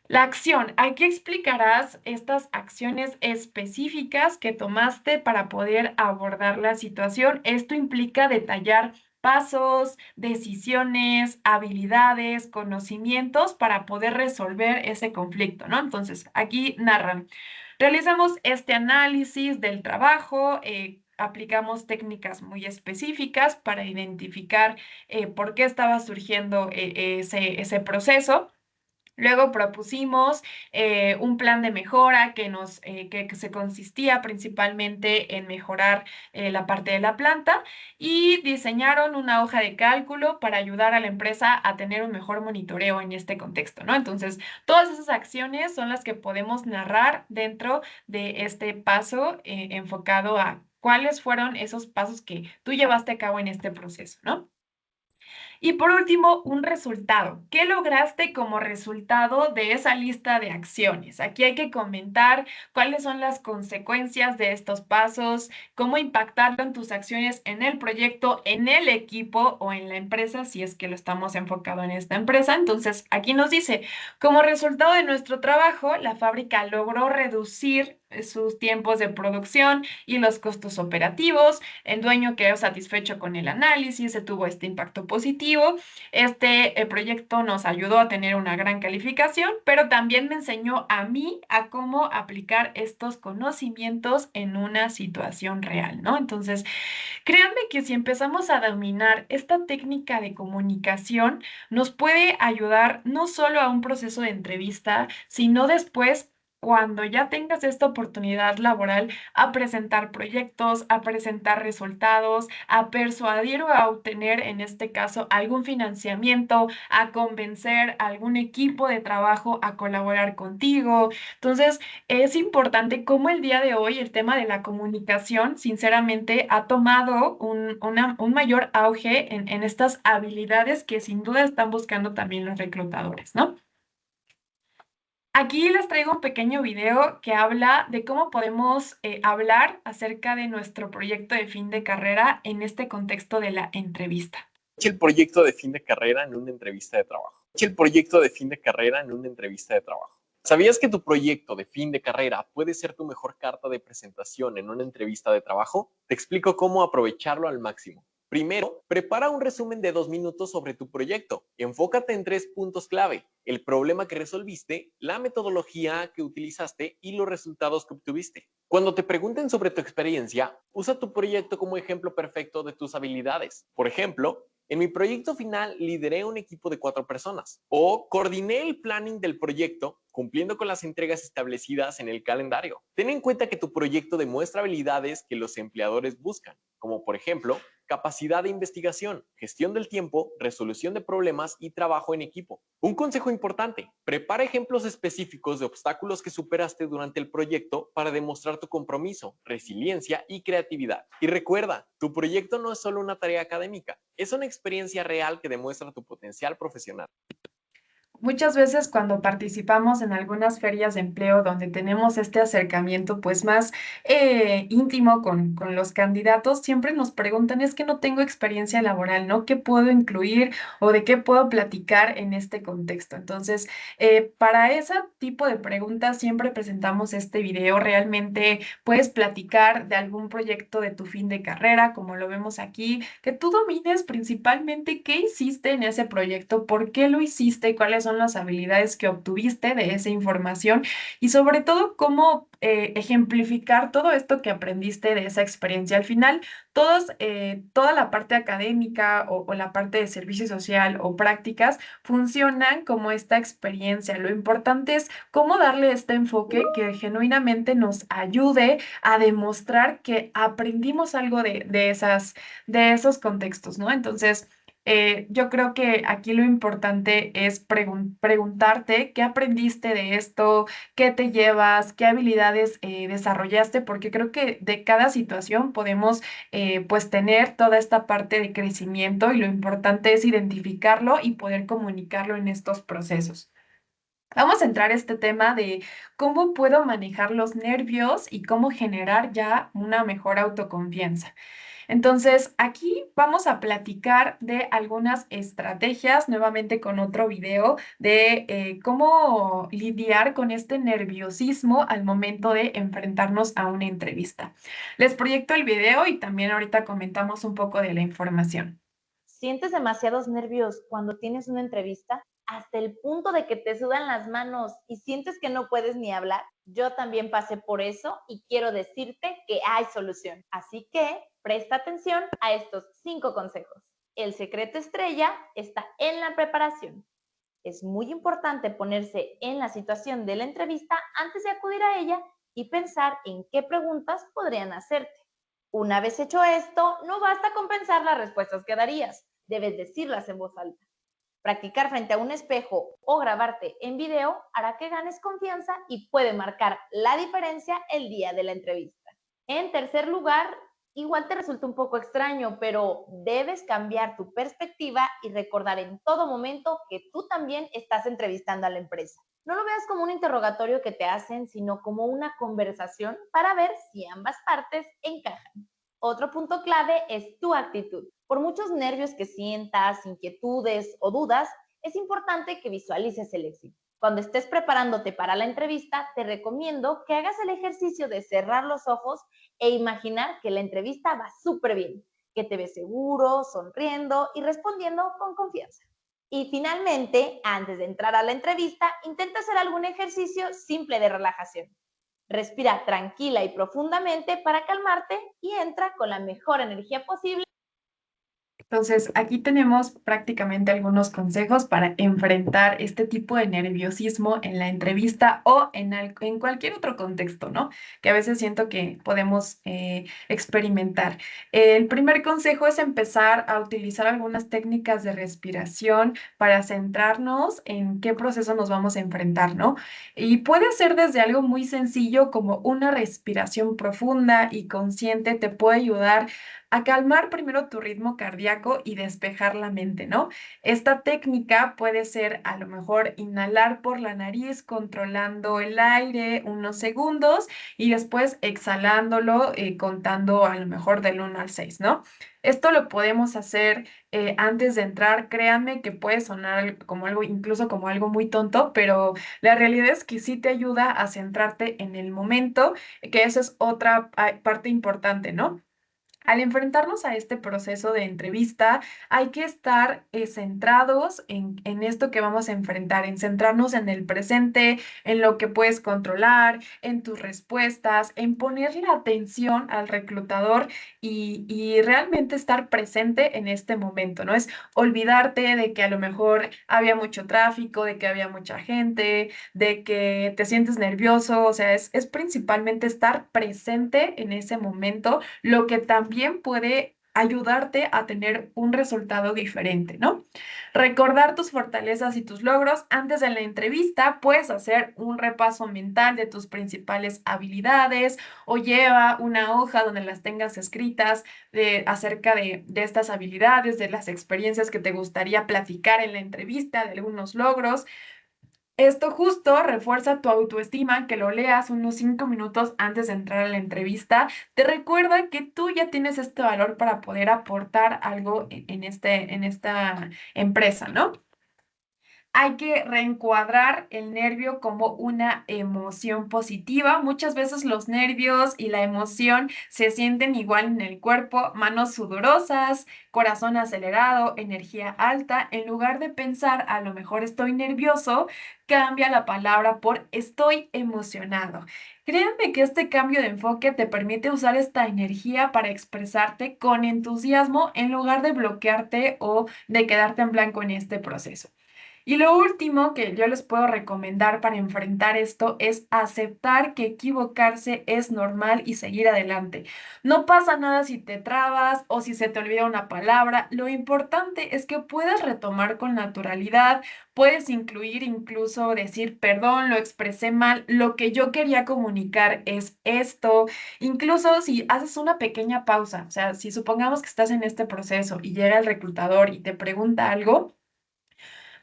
La acción. Aquí explicarás estas acciones específicas que tomaste para poder abordar la situación. Esto implica detallar pasos, decisiones, habilidades, conocimientos para poder resolver ese conflicto, ¿no? Entonces, aquí narran. Realizamos este análisis del trabajo, aplicamos técnicas muy específicas para identificar por qué estaba surgiendo ese proceso. Luego propusimos un plan de mejora que se consistía principalmente en mejorar la parte de la planta y diseñaron una hoja de cálculo para ayudar a la empresa a tener un mejor monitoreo en este contexto, ¿no? Entonces, todas esas acciones son las que podemos narrar dentro de este paso enfocado a cuáles fueron esos pasos que tú llevaste a cabo en este proceso, ¿no? Y por último, un resultado. ¿Qué lograste como resultado de esa lista de acciones? Aquí hay que comentar cuáles son las consecuencias de estos pasos, cómo impactarlo en tus acciones en el proyecto, en el equipo o en la empresa, si es que lo estamos enfocado en esta empresa. Entonces, aquí nos dice, como resultado de nuestro trabajo, la fábrica logró reducir sus tiempos de producción y los costos operativos. El dueño quedó satisfecho con el análisis, se tuvo este impacto positivo. Este proyecto nos ayudó a tener una gran calificación, pero también me enseñó a mí a cómo aplicar estos conocimientos en una situación real, ¿no? Entonces, créanme que si empezamos a dominar esta técnica de comunicación, nos puede ayudar no solo a un proceso de entrevista, sino después, cuando ya tengas esta oportunidad laboral, a presentar proyectos, a presentar resultados, a persuadir o a obtener, en este caso, algún financiamiento, a convencer a algún equipo de trabajo a colaborar contigo. Entonces, es importante cómo el día de hoy el tema de la comunicación, sinceramente, ha tomado un mayor auge en estas habilidades que sin duda están buscando también los reclutadores, ¿no? Aquí les traigo un pequeño video que habla de cómo podemos hablar acerca de nuestro proyecto de fin de carrera en este contexto de la entrevista. El proyecto de fin de carrera en una entrevista de trabajo. El proyecto de fin de carrera en una entrevista de trabajo. ¿Sabías que tu proyecto de fin de carrera puede ser tu mejor carta de presentación en una entrevista de trabajo? Te explico cómo aprovecharlo al máximo. Primero, prepara un resumen de 2 minutos sobre tu proyecto. Enfócate en 3 puntos clave: el problema que resolviste, la metodología que utilizaste y los resultados que obtuviste. Cuando te pregunten sobre tu experiencia, usa tu proyecto como ejemplo perfecto de tus habilidades. Por ejemplo, en mi proyecto final lideré un equipo de 4 personas o coordiné el planning del proyecto cumpliendo con las entregas establecidas en el calendario. Ten en cuenta que tu proyecto demuestra habilidades que los empleadores buscan, como por ejemplo, capacidad de investigación, gestión del tiempo, resolución de problemas y trabajo en equipo. Un consejo importante: prepara ejemplos específicos de obstáculos que superaste durante el proyecto para demostrar tu compromiso, resiliencia y creatividad. Y recuerda, tu proyecto no es solo una tarea académica, es una experiencia real que demuestra tu potencial profesional. Muchas veces cuando participamos en algunas ferias de empleo donde tenemos este acercamiento pues más íntimo con los candidatos, siempre nos preguntan, es que no tengo experiencia laboral, ¿no? ¿Qué puedo incluir o de qué puedo platicar en este contexto? Entonces, para ese tipo de preguntas siempre presentamos este video. Realmente puedes platicar de algún proyecto de tu fin de carrera, como lo vemos aquí, que tú domines principalmente qué hiciste en ese proyecto, por qué lo hiciste, cuáles son las habilidades que obtuviste de esa información y sobre todo cómo ejemplificar todo esto que aprendiste de esa experiencia. Al final, toda la parte académica o la parte de servicio social o prácticas funcionan como esta experiencia. Lo importante es cómo darle este enfoque que genuinamente nos ayude a demostrar que aprendimos algo de esos contextos, ¿no? Entonces, yo creo que aquí lo importante es preguntarte qué aprendiste de esto, qué te llevas, qué habilidades desarrollaste, porque creo que de cada situación podemos pues tener toda esta parte de crecimiento y lo importante es identificarlo y poder comunicarlo en estos procesos. Vamos a entrar a este tema de cómo puedo manejar los nervios y cómo generar ya una mejor autoconfianza. Entonces, aquí vamos a platicar de algunas estrategias, nuevamente con otro video, de cómo lidiar con este nerviosismo al momento de enfrentarnos a una entrevista. Les proyecto el video y también ahorita comentamos un poco de la información. ¿Sientes demasiados nervios cuando tienes una entrevista? Hasta el punto de que te sudan las manos y sientes que no puedes ni hablar. Yo también pasé por eso y quiero decirte que hay solución. Así que presta atención a estos 5 consejos. El secreto estrella está en la preparación. Es muy importante ponerse en la situación de la entrevista antes de acudir a ella y pensar en qué preguntas podrían hacerte. Una vez hecho esto, no basta con pensar las respuestas que darías, debes decirlas en voz alta. Practicar frente a un espejo o grabarte en video hará que ganes confianza y puede marcar la diferencia el día de la entrevista. En tercer lugar, igual te resulta un poco extraño, pero debes cambiar tu perspectiva y recordar en todo momento que tú también estás entrevistando a la empresa. No lo veas como un interrogatorio que te hacen, sino como una conversación para ver si ambas partes encajan. Otro punto clave es tu actitud. Por muchos nervios que sientas, inquietudes o dudas, es importante que visualices el éxito. Cuando estés preparándote para la entrevista, te recomiendo que hagas el ejercicio de cerrar los ojos e imaginar que la entrevista va súper bien, que te ves seguro, sonriendo y respondiendo con confianza. Y finalmente, antes de entrar a la entrevista, intenta hacer algún ejercicio simple de relajación. Respira tranquila y profundamente para calmarte y entra con la mejor energía posible. Entonces, aquí tenemos prácticamente algunos consejos para enfrentar este tipo de nerviosismo en la entrevista o en cualquier otro contexto, ¿no? Que a veces siento que podemos experimentar. El primer consejo es empezar a utilizar algunas técnicas de respiración para centrarnos en qué proceso nos vamos a enfrentar, ¿no? Y puede ser desde algo muy sencillo como una respiración profunda y consciente te puede ayudar a calmar primero tu ritmo cardíaco y despejar la mente, ¿no? Esta técnica puede ser a lo mejor inhalar por la nariz, controlando el aire unos segundos y después exhalándolo, contando a lo mejor del 1 al 6, ¿no? Esto lo podemos hacer antes de entrar. Créanme que puede sonar como algo, incluso como algo muy tonto, pero la realidad es que sí te ayuda a centrarte en el momento, que esa es otra parte importante, ¿no? Al enfrentarnos a este proceso de entrevista, hay que estar centrados en esto que vamos a enfrentar, en centrarnos en el presente, en lo que puedes controlar, en tus respuestas, en ponerle atención al reclutador y realmente estar presente en este momento, ¿no? Es olvidarte de que a lo mejor había mucho tráfico, de que había mucha gente, de que te sientes nervioso, o sea, es principalmente estar presente en ese momento, lo que también puede ayudarte a tener un resultado diferente, ¿no? Recordar tus fortalezas y tus logros. Antes de la entrevista, puedes hacer un repaso mental de tus principales habilidades o lleva una hoja donde las tengas escritas acerca de estas habilidades, de las experiencias que te gustaría platicar en la entrevista, de algunos logros. Esto justo refuerza tu autoestima, que lo leas unos 5 minutos antes de entrar a la entrevista. Te recuerda que tú ya tienes este valor para poder aportar algo en esta empresa, ¿no? Hay que reencuadrar el nervio como una emoción positiva. Muchas veces los nervios y la emoción se sienten igual en el cuerpo, manos sudorosas, corazón acelerado, energía alta. En lugar de pensar, a lo mejor estoy nervioso, cambia la palabra por estoy emocionado. Créanme que este cambio de enfoque te permite usar esta energía para expresarte con entusiasmo en lugar de bloquearte o de quedarte en blanco en este proceso. Y lo último que yo les puedo recomendar para enfrentar esto es aceptar que equivocarse es normal y seguir adelante. No pasa nada si te trabas o si se te olvida una palabra. Lo importante es que puedas retomar con naturalidad, puedes incluir incluso decir, perdón, lo expresé mal, lo que yo quería comunicar es esto. Incluso si haces una pequeña pausa, o sea, si supongamos que estás en este proceso y llega el reclutador y te pregunta algo,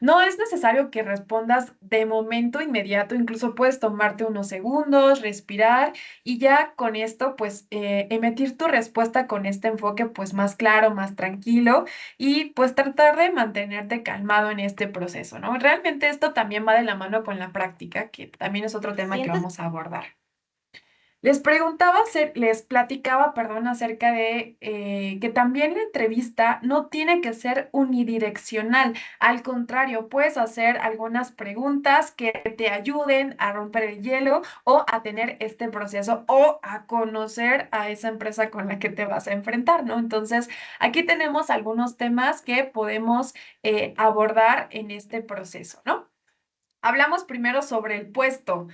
no es necesario que respondas de momento inmediato, incluso puedes tomarte unos segundos, respirar y ya con esto pues emitir tu respuesta con este enfoque pues más claro, más tranquilo y pues tratar de mantenerte calmado en este proceso, ¿no? Realmente esto también va de la mano con la práctica, que también es otro tema que ¿Sientes vamos a abordar. Les platicaba, perdón, acerca de que también la entrevista no tiene que ser unidireccional. Al contrario, puedes hacer algunas preguntas que te ayuden a romper el hielo o a tener este proceso o a conocer a esa empresa con la que te vas a enfrentar, ¿no? Entonces, aquí tenemos algunos temas que podemos abordar en este proceso, ¿no? Hablamos primero sobre el puesto.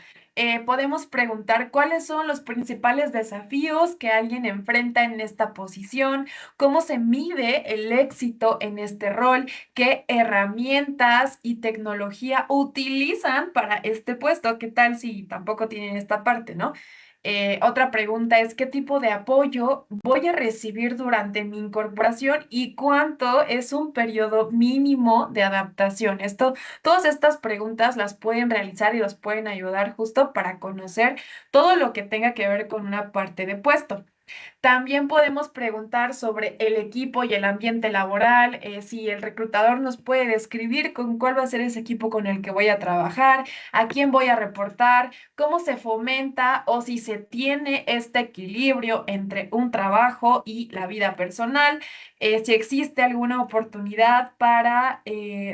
Podemos preguntar cuáles son los principales desafíos que alguien enfrenta en esta posición, cómo se mide el éxito en este rol, qué herramientas y tecnología utilizan para este puesto, qué tal si tampoco tienen esta parte, ¿no? Otra pregunta es, ¿qué tipo de apoyo voy a recibir durante mi incorporación y cuánto es un periodo mínimo de adaptación? Todas estas preguntas las pueden realizar y los pueden ayudar justo para conocer todo lo que tenga que ver con una parte de puesto. También podemos preguntar sobre el equipo y el ambiente laboral, si el reclutador nos puede describir con cuál va a ser ese equipo con el que voy a trabajar, a quién voy a reportar, cómo se fomenta o si se tiene este equilibrio entre un trabajo y la vida personal, si existe alguna oportunidad para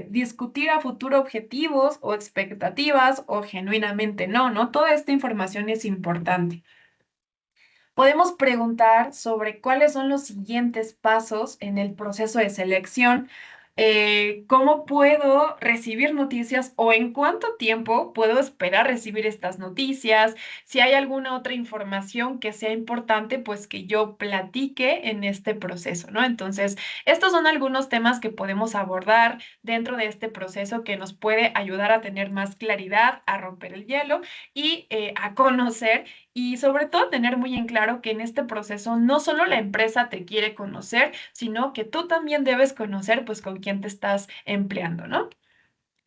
discutir a futuro objetivos o expectativas o genuinamente no, ¿no? Toda esta información es importante. Podemos preguntar sobre cuáles son los siguientes pasos en el proceso de selección, cómo puedo recibir noticias o en cuánto tiempo puedo esperar recibir estas noticias, si hay alguna otra información que sea importante, pues que yo platique en este proceso, ¿no? Entonces, estos son algunos temas que podemos abordar dentro de este proceso que nos puede ayudar a tener más claridad, a romper el hielo y a conocer y sobre todo tener muy en claro que en este proceso no solo la empresa te quiere conocer, sino que tú también debes conocer pues con quién te estás empleando, ¿no?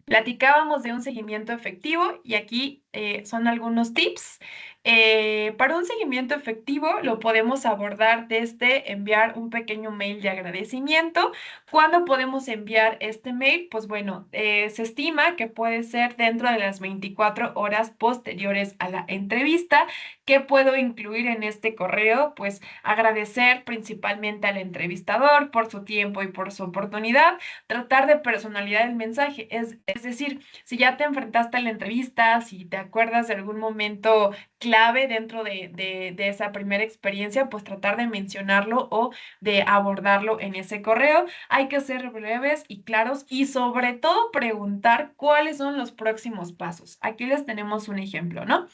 Platicábamos de un seguimiento efectivo y aquí son algunos tips. Para un seguimiento efectivo lo podemos abordar desde enviar un pequeño mail de agradecimiento. ¿Cuándo podemos enviar este mail? Pues bueno, se estima que puede ser dentro de las 24 horas posteriores a la entrevista. ¿Qué puedo incluir en este correo? Pues agradecer principalmente al entrevistador por su tiempo y por su oportunidad, tratar de personalidad el mensaje. Es decir, si ya te enfrentaste a la entrevista, si te acuerdas de algún momento clave dentro de esa primera experiencia, pues tratar de mencionarlo o de abordarlo en ese correo. Hay que ser breves y claros y sobre todo preguntar cuáles son los próximos pasos. Aquí les tenemos un ejemplo, ¿no?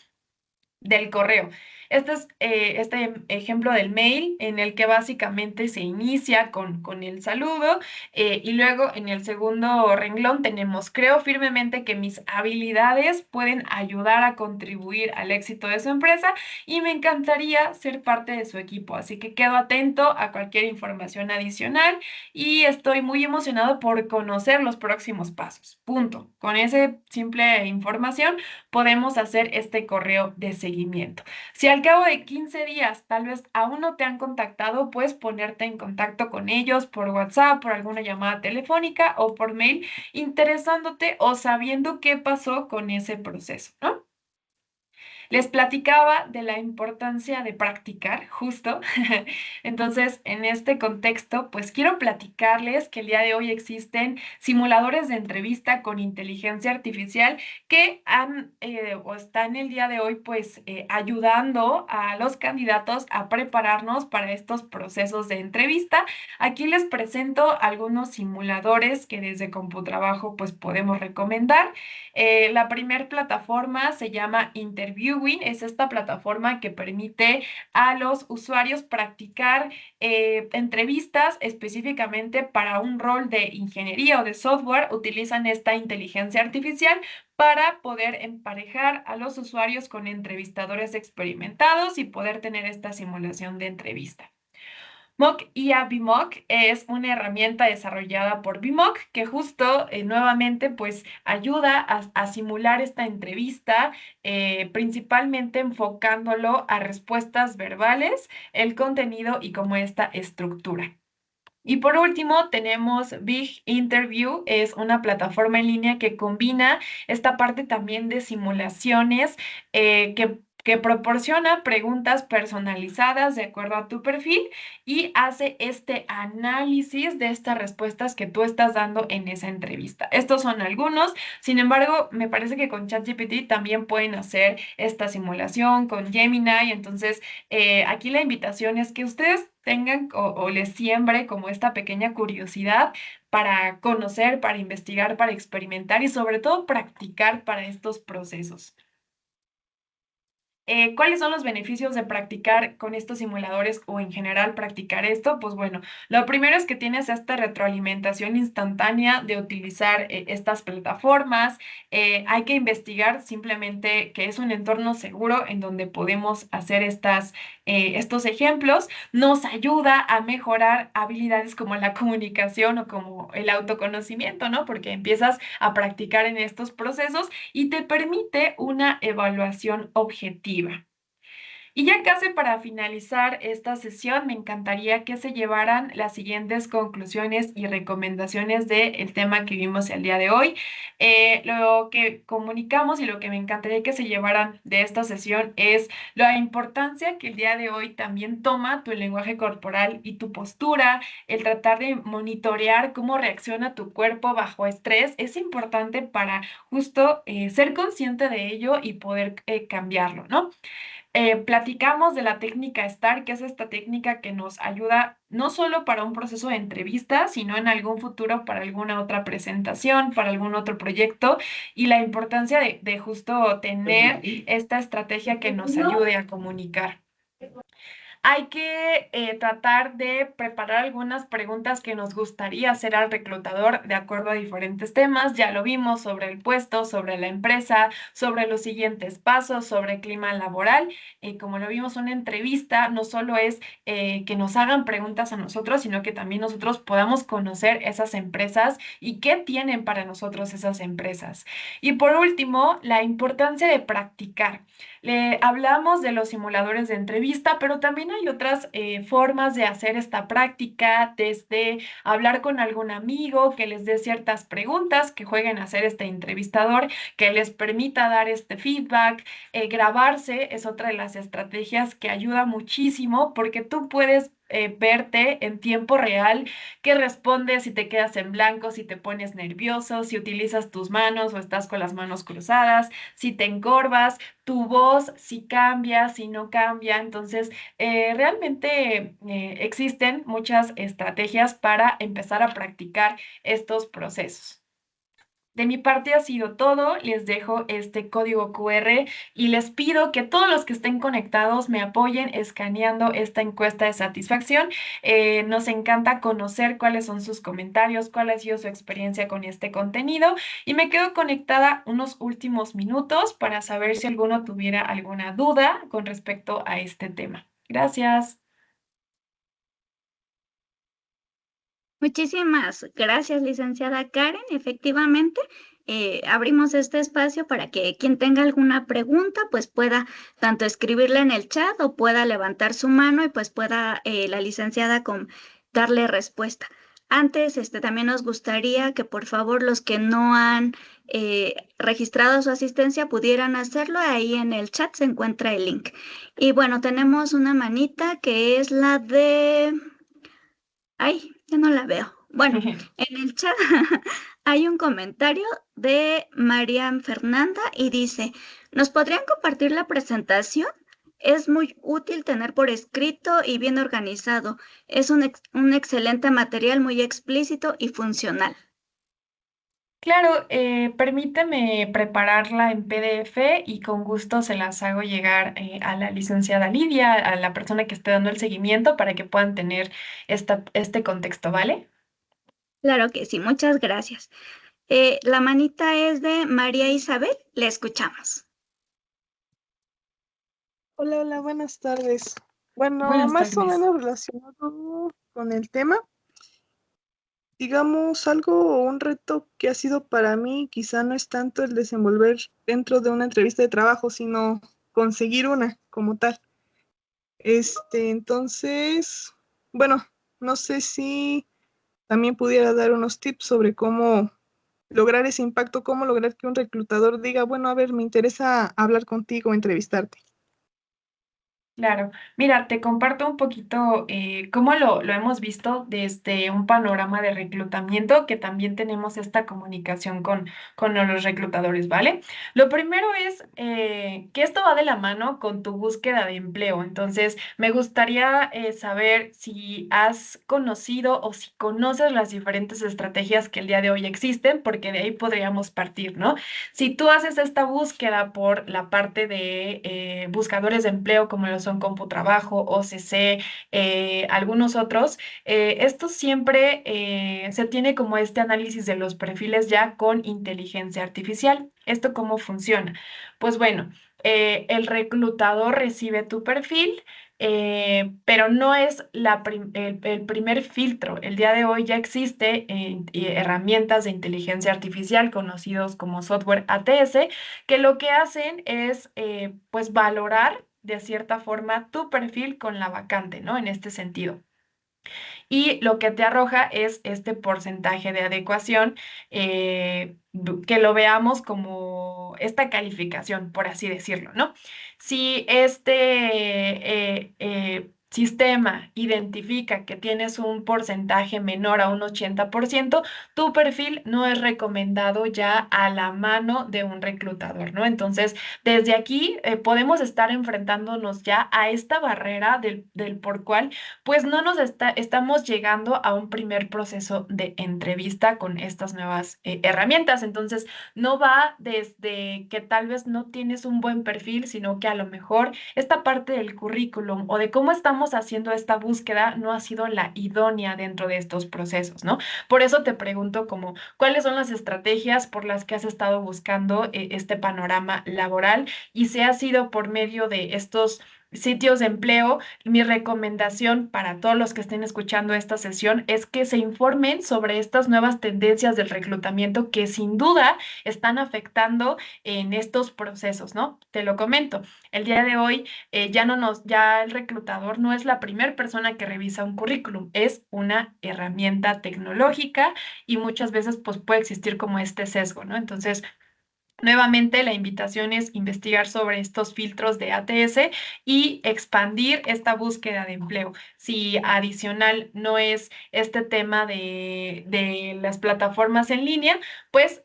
Del correo. Este es este ejemplo del mail en el que básicamente se inicia con el saludo y luego en el segundo renglón tenemos, creo firmemente que mis habilidades pueden ayudar a contribuir al éxito de su empresa y me encantaría ser parte de su equipo, así que quedo atento a cualquier información adicional y estoy muy emocionado por conocer los próximos pasos. Punto. Con esa simple información podemos hacer este correo de seguimiento. Si al cabo de 15 días tal vez aún no te han contactado, puedes ponerte en contacto con ellos por WhatsApp, por alguna llamada telefónica o por mail, interesándote o sabiendo qué pasó con ese proceso, ¿no? Les platicaba de la importancia de practicar, justo. Entonces, en este contexto, pues quiero platicarles que el día de hoy existen simuladores de entrevista con inteligencia artificial que han o están el día de hoy, pues, ayudando a los candidatos a prepararnos para estos procesos de entrevista. Aquí les presento algunos simuladores que desde Computrabajo, pues, podemos recomendar. La primer plataforma se llama Interviewing, es esta plataforma que permite a los usuarios practicar entrevistas específicamente para un rol de ingeniería o de software. Utilizan esta inteligencia artificial para poder emparejar a los usuarios con entrevistadores experimentados y poder tener esta simulación de entrevista. Mock IA BIMOC es una herramienta desarrollada por BIMOC que justo nuevamente pues ayuda a simular esta entrevista, principalmente enfocándolo a respuestas verbales, el contenido y como esta estructura. Y por último, tenemos Big Interview, es una plataforma en línea que combina esta parte también de simulaciones que que proporciona preguntas personalizadas de acuerdo a tu perfil y hace este análisis de estas respuestas que tú estás dando en esa entrevista. Estos son algunos, sin embargo, me parece que con ChatGPT también pueden hacer esta simulación con Gemini, entonces aquí la invitación es que ustedes tengan o les siembre como esta pequeña curiosidad para conocer, para investigar, para experimentar y sobre todo practicar para estos procesos. ¿Cuáles son los beneficios de practicar con estos simuladores o en general practicar esto? Pues bueno, lo primero es que tienes esta retroalimentación instantánea de utilizar estas plataformas. Hay que investigar simplemente que es un entorno seguro en donde podemos hacer estos ejemplos. Nos ayuda a mejorar habilidades como la comunicación o como el autoconocimiento, ¿no? Porque empiezas a practicar en estos procesos y te permite una evaluación objetiva. Y ya casi para finalizar esta sesión, me encantaría que se llevaran las siguientes conclusiones y recomendaciones del tema que vimos el día de hoy. Lo que comunicamos y lo que me encantaría que se llevaran de esta sesión es la importancia que el día de hoy también toma tu lenguaje corporal y tu postura, el tratar de monitorear cómo reacciona tu cuerpo bajo estrés. Es importante para justo ser consciente de ello y poder cambiarlo, ¿no? Platicamos de la técnica STAR, que es esta técnica que nos ayuda no solo para un proceso de entrevista, sino en algún futuro para alguna otra presentación, para algún otro proyecto, y la importancia de justo tener esta estrategia que nos ayude a comunicar. Hay que tratar de preparar algunas preguntas que nos gustaría hacer al reclutador de acuerdo a diferentes temas. Ya lo vimos sobre el puesto, sobre la empresa, sobre los siguientes pasos, sobre el clima laboral. Como lo vimos, una entrevista no solo es que nos hagan preguntas a nosotros, sino que también nosotros podamos conocer esas empresas y qué tienen para nosotros esas empresas. Y por último, la importancia de practicar. Hablamos de los simuladores de entrevista, pero también hay otras formas de hacer esta práctica, desde hablar con algún amigo que les dé ciertas preguntas, que jueguen a ser este entrevistador, que les permita dar este feedback. Grabarse es otra de las estrategias que ayuda muchísimo porque tú puedes verte en tiempo real qué respondes, si te quedas en blanco, si te pones nervioso, si utilizas tus manos o estás con las manos cruzadas, si te encorvas, tu voz si cambia, si no cambia. Entonces, realmente existen muchas estrategias para empezar a practicar estos procesos. De mi parte ha sido todo. Les dejo este código QR y les pido que todos los que estén conectados me apoyen escaneando esta encuesta de satisfacción. Nos encanta conocer cuáles son sus comentarios, cuál ha sido su experiencia con este contenido y me quedo conectada unos últimos minutos para saber si alguno tuviera alguna duda con respecto a este tema. Gracias. Muchísimas gracias, licenciada Karen. Efectivamente, abrimos este espacio para que quien tenga alguna pregunta, pues pueda tanto escribirla en el chat o pueda levantar su mano y pues pueda la licenciada darle respuesta. Antes, también nos gustaría que por favor los que no han registrado su asistencia pudieran hacerlo. Ahí en el chat se encuentra el link. Y bueno, tenemos una manita que es la de... Ay, ya no la veo. Bueno, en el chat hay un comentario de Marian Fernanda y dice, ¿nos podrían compartir la presentación? Es muy útil tener por escrito y bien organizado. Es un excelente material, muy explícito y funcional. Claro, permíteme prepararla en PDF y con gusto se las hago llegar a la licenciada Lidia, a la persona que esté dando el seguimiento para que puedan tener este contexto, ¿vale? Claro que sí, muchas gracias. La manita es de María Isabel, le escuchamos. Hola, hola, buenas tardes. Bueno, Buenas más o tardes. menos relacionado con el tema, digamos algo o un reto que ha sido para mí, quizá no es tanto el desenvolver dentro de una entrevista de trabajo, sino conseguir una como tal. Entonces, bueno, no sé si también pudiera dar unos tips sobre cómo lograr ese impacto, cómo lograr que un reclutador diga, bueno, a ver, me interesa hablar contigo, entrevistarte. Claro, mira, te comparto un poquito cómo lo hemos visto desde un panorama de reclutamiento, que también tenemos esta comunicación con los reclutadores, ¿vale? Lo primero es que esto va de la mano con tu búsqueda de empleo. Entonces, me gustaría saber si has conocido o si conoces las diferentes estrategias que el día de hoy existen, porque de ahí podríamos partir, ¿no? Si tú haces esta búsqueda por la parte de buscadores de empleo, como lo son CompuTrabajo, OCC, algunos otros, esto siempre se tiene como este análisis de los perfiles ya con inteligencia artificial. ¿Esto cómo funciona? Pues bueno, el reclutador recibe tu perfil. Pero no es el primer filtro. El día de hoy ya existe herramientas de inteligencia artificial conocidos como software ATS, que lo que hacen es pues valorar de cierta forma tu perfil con la vacante, ¿no? En este sentido. Y lo que te arroja es este porcentaje de adecuación, que lo veamos como esta calificación, por así decirlo, ¿no? Si este sistema identifica que tienes un porcentaje menor a un 80%, tu perfil no es recomendado ya a la mano de un reclutador, ¿no? Entonces, desde aquí podemos estar enfrentándonos ya a esta barrera del por cual pues no estamos llegando a un primer proceso de entrevista con estas nuevas herramientas. Entonces, no va desde que tal vez no tienes un buen perfil, sino que a lo mejor esta parte del currículum o de cómo estamos haciendo esta búsqueda no ha sido la idónea dentro de estos procesos, ¿no? Por eso te pregunto como, ¿cuáles son las estrategias por las que has estado buscando este panorama laboral? Y si ha sido por medio de estos sitios de empleo, mi recomendación para todos los que estén escuchando esta sesión es que se informen sobre estas nuevas tendencias del reclutamiento que sin duda están afectando en estos procesos, ¿no? Te lo comento. El día de hoy ya el reclutador no es la primera persona que revisa un currículum, es una herramienta tecnológica y muchas veces pues puede existir como este sesgo, ¿no? Entonces, nuevamente, la invitación es investigar sobre estos filtros de ATS y expandir esta búsqueda de empleo. Si adicional no es este tema de las plataformas en línea, pues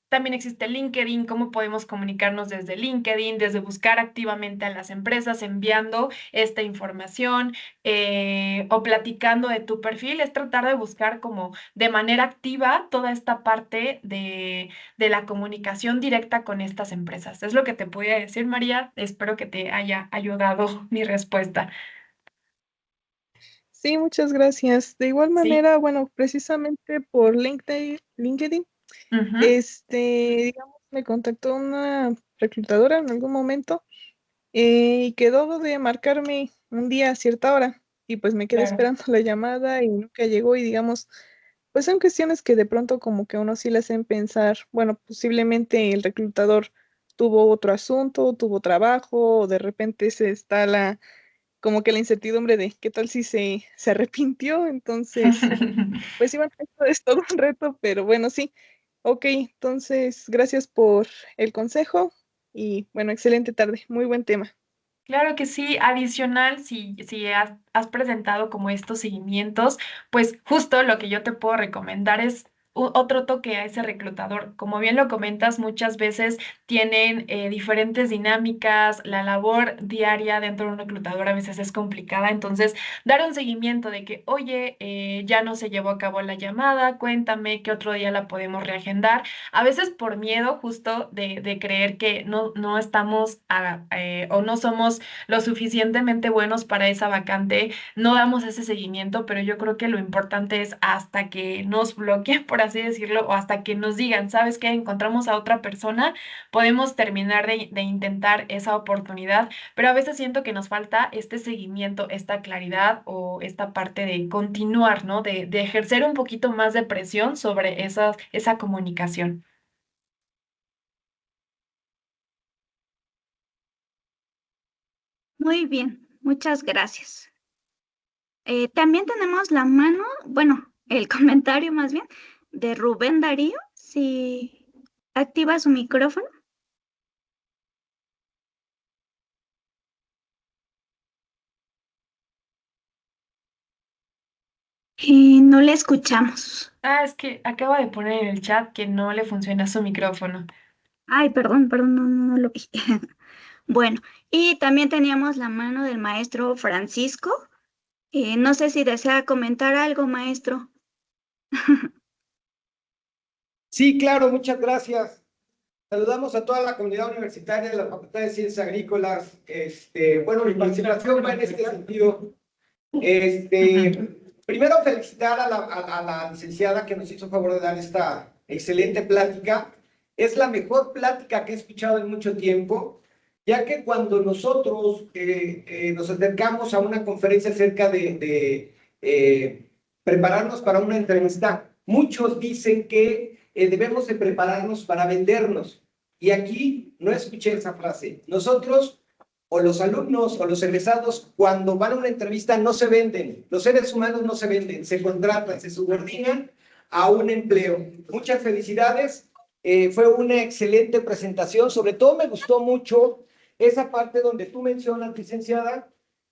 también existe LinkedIn, cómo podemos comunicarnos desde LinkedIn, desde buscar activamente a las empresas, enviando esta información o platicando de tu perfil, es tratar de buscar como de manera activa toda esta parte de la comunicación directa con estas empresas. Es lo que te podía decir, María. Espero que te haya ayudado mi respuesta. Sí, muchas gracias. De igual Sí. manera, bueno, precisamente por LinkedIn, Ujú. digamos, me contactó una reclutadora en algún momento y quedó de marcarme un día a cierta hora y pues me quedé Claro. esperando la llamada y nunca llegó y digamos, pues son cuestiones que de pronto como que a uno sí le hacen pensar, bueno, posiblemente el reclutador tuvo otro asunto, tuvo trabajo o de repente se está como que la incertidumbre de qué tal si se arrepintió, entonces, pues sí, bueno, esto es todo un reto, pero bueno, sí. Ok, entonces, gracias por el consejo y bueno, excelente tarde, muy buen tema. Claro que sí, adicional, si has presentado como estos seguimientos, pues justo lo que yo te puedo recomendar es otro toque a ese reclutador. Como bien lo comentas, muchas veces tienen diferentes dinámicas, la labor diaria dentro de un reclutador a veces es complicada, entonces dar un seguimiento de que, oye, ya no se llevó a cabo la llamada, cuéntame qué otro día la podemos reagendar, a veces por miedo justo de creer que no estamos o no somos lo suficientemente buenos para esa vacante, no damos ese seguimiento, pero yo creo que lo importante es hasta que nos bloqueen, por así decirlo, o hasta que nos digan, ¿sabes qué? Encontramos a otra persona, podemos terminar de intentar esa oportunidad, pero a veces siento que nos falta este seguimiento, esta claridad o esta parte de continuar, ¿no? De ejercer un poquito más de presión sobre esa comunicación. Muy bien, muchas gracias. También tenemos la mano, bueno, el comentario más bien, de Rubén Darío. Si activa su micrófono. No le escuchamos. Ah, es que acaba de poner en el chat que no le funciona su micrófono. Ay, perdón, no lo vi. Bueno, y también teníamos la mano del maestro Francisco. No sé si desea comentar algo, maestro. Sí, claro, muchas gracias. Saludamos a toda la comunidad universitaria de la Facultad de Ciencias Agrícolas. Bueno, mi participación va en este sentido. Primero felicitar a la licenciada que nos hizo favor de dar esta excelente plática. Es la mejor plática que he escuchado en mucho tiempo, ya que cuando nosotros nos acercamos a una conferencia acerca de prepararnos para una entrevista, muchos dicen que debemos de prepararnos para vendernos. Y aquí no escuché esa frase. Nosotros, o los alumnos o los egresados, cuando van a una entrevista no se venden. Los seres humanos no se venden, se contratan, se subordinan a un empleo. Muchas felicidades. Fue una excelente presentación. Sobre todo me gustó mucho esa parte donde tú mencionas, licenciada,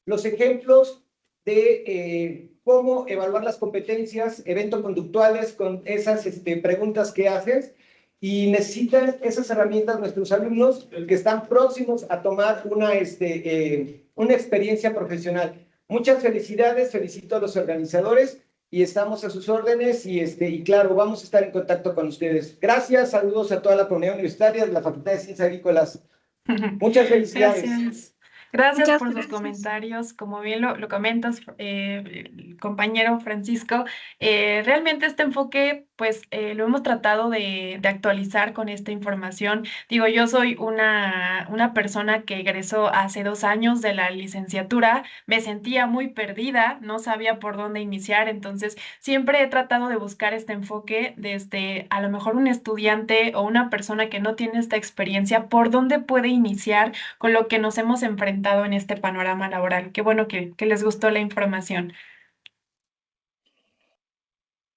los ejemplos de cómo evaluar las competencias evento-conductuales con esas preguntas que haces. Y necesitan esas herramientas nuestros alumnos que están próximos a tomar una experiencia profesional. Muchas felicidades, felicito a los organizadores y estamos a sus órdenes y claro, vamos a estar en contacto con ustedes. Gracias, saludos a toda la comunidad universitaria de la Facultad de Ciencias Agrícolas. Muchas felicidades. Gracias. Gracias Muchas por sus gracias. comentarios. Como bien lo comentas, el compañero Francisco, realmente este enfoque, pues lo hemos tratado de actualizar con esta información. Digo, yo soy una persona que egresó hace 2 años de la licenciatura, me sentía muy perdida, no sabía por dónde iniciar, entonces siempre he tratado de buscar este enfoque desde a lo mejor un estudiante o una persona que no tiene esta experiencia, por dónde puede iniciar con lo que nos hemos enfrentado en este panorama laboral. Qué bueno que les gustó la información.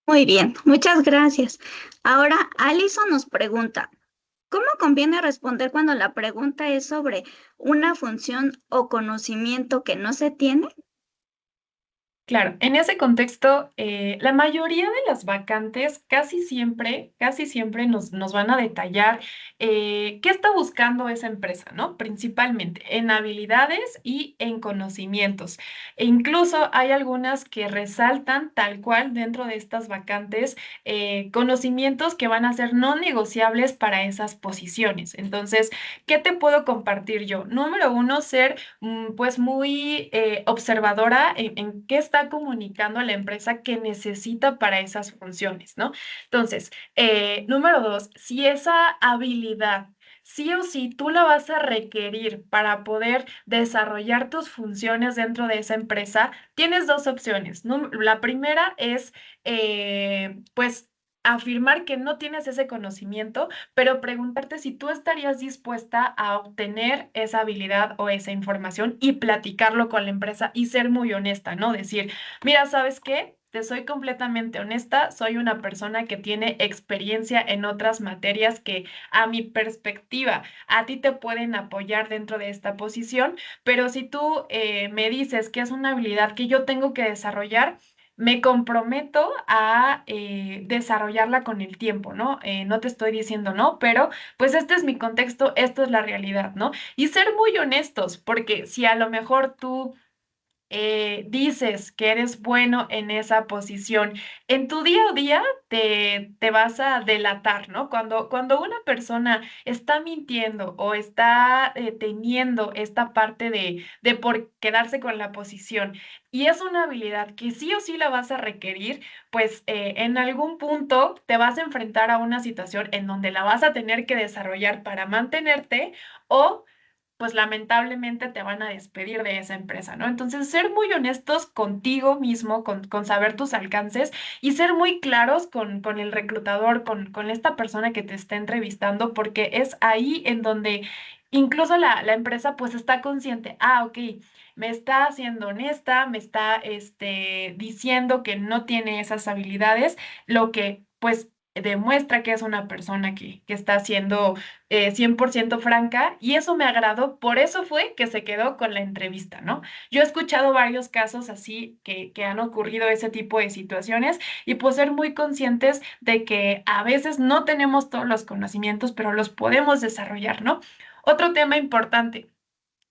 Muy bien, muchas gracias. Ahora, Alison nos pregunta, ¿cómo conviene responder cuando la pregunta es sobre una función o conocimiento que no se tiene? Claro, en ese contexto, la mayoría de las vacantes casi siempre nos van a detallar qué está buscando esa empresa, ¿no? Principalmente en habilidades y en conocimientos. E incluso hay algunas que resaltan tal cual dentro de estas vacantes conocimientos que van a ser no negociables para esas posiciones. Entonces, ¿qué te puedo compartir yo? Número uno, ser pues muy observadora en qué está comunicando la empresa que necesita para esas funciones, ¿no? Entonces, número dos, si esa habilidad sí o sí tú la vas a requerir para poder desarrollar tus funciones dentro de esa empresa, tienes dos opciones. La primera es, pues, afirmar que no tienes ese conocimiento, pero preguntarte si tú estarías dispuesta a obtener esa habilidad o esa información y platicarlo con la empresa y ser muy honesta, ¿no? Decir, mira, ¿sabes qué? Te soy completamente honesta, soy una persona que tiene experiencia en otras materias que a mi perspectiva a ti te pueden apoyar dentro de esta posición, pero si tú me dices que es una habilidad que yo tengo que desarrollar, me comprometo a desarrollarla con el tiempo, ¿no? No te estoy diciendo no, pero pues este es mi contexto, esto es la realidad, ¿no? Y ser muy honestos, porque si a lo mejor tú dices que eres bueno en esa posición, en tu día a día te vas a delatar, ¿no? Cuando una persona está mintiendo o está teniendo esta parte de por quedarse con la posición y es una habilidad que sí o sí la vas a requerir, pues en algún punto te vas a enfrentar a una situación en donde la vas a tener que desarrollar para mantenerte o pues lamentablemente te van a despedir de esa empresa, ¿no? Entonces, ser muy honestos contigo mismo, con saber tus alcances y ser muy claros con el reclutador, con esta persona que te está entrevistando, porque es ahí en donde incluso la empresa pues está consciente, ok, me está siendo honesta, me está diciendo que no tiene esas habilidades, lo que pues demuestra que es una persona que está siendo 100% franca, y eso me agradó, por eso fue que se quedó con la entrevista, ¿no? Yo he escuchado varios casos así que han ocurrido ese tipo de situaciones, y pues ser muy conscientes de que a veces no tenemos todos los conocimientos, pero los podemos desarrollar, ¿no? Otro tema importante.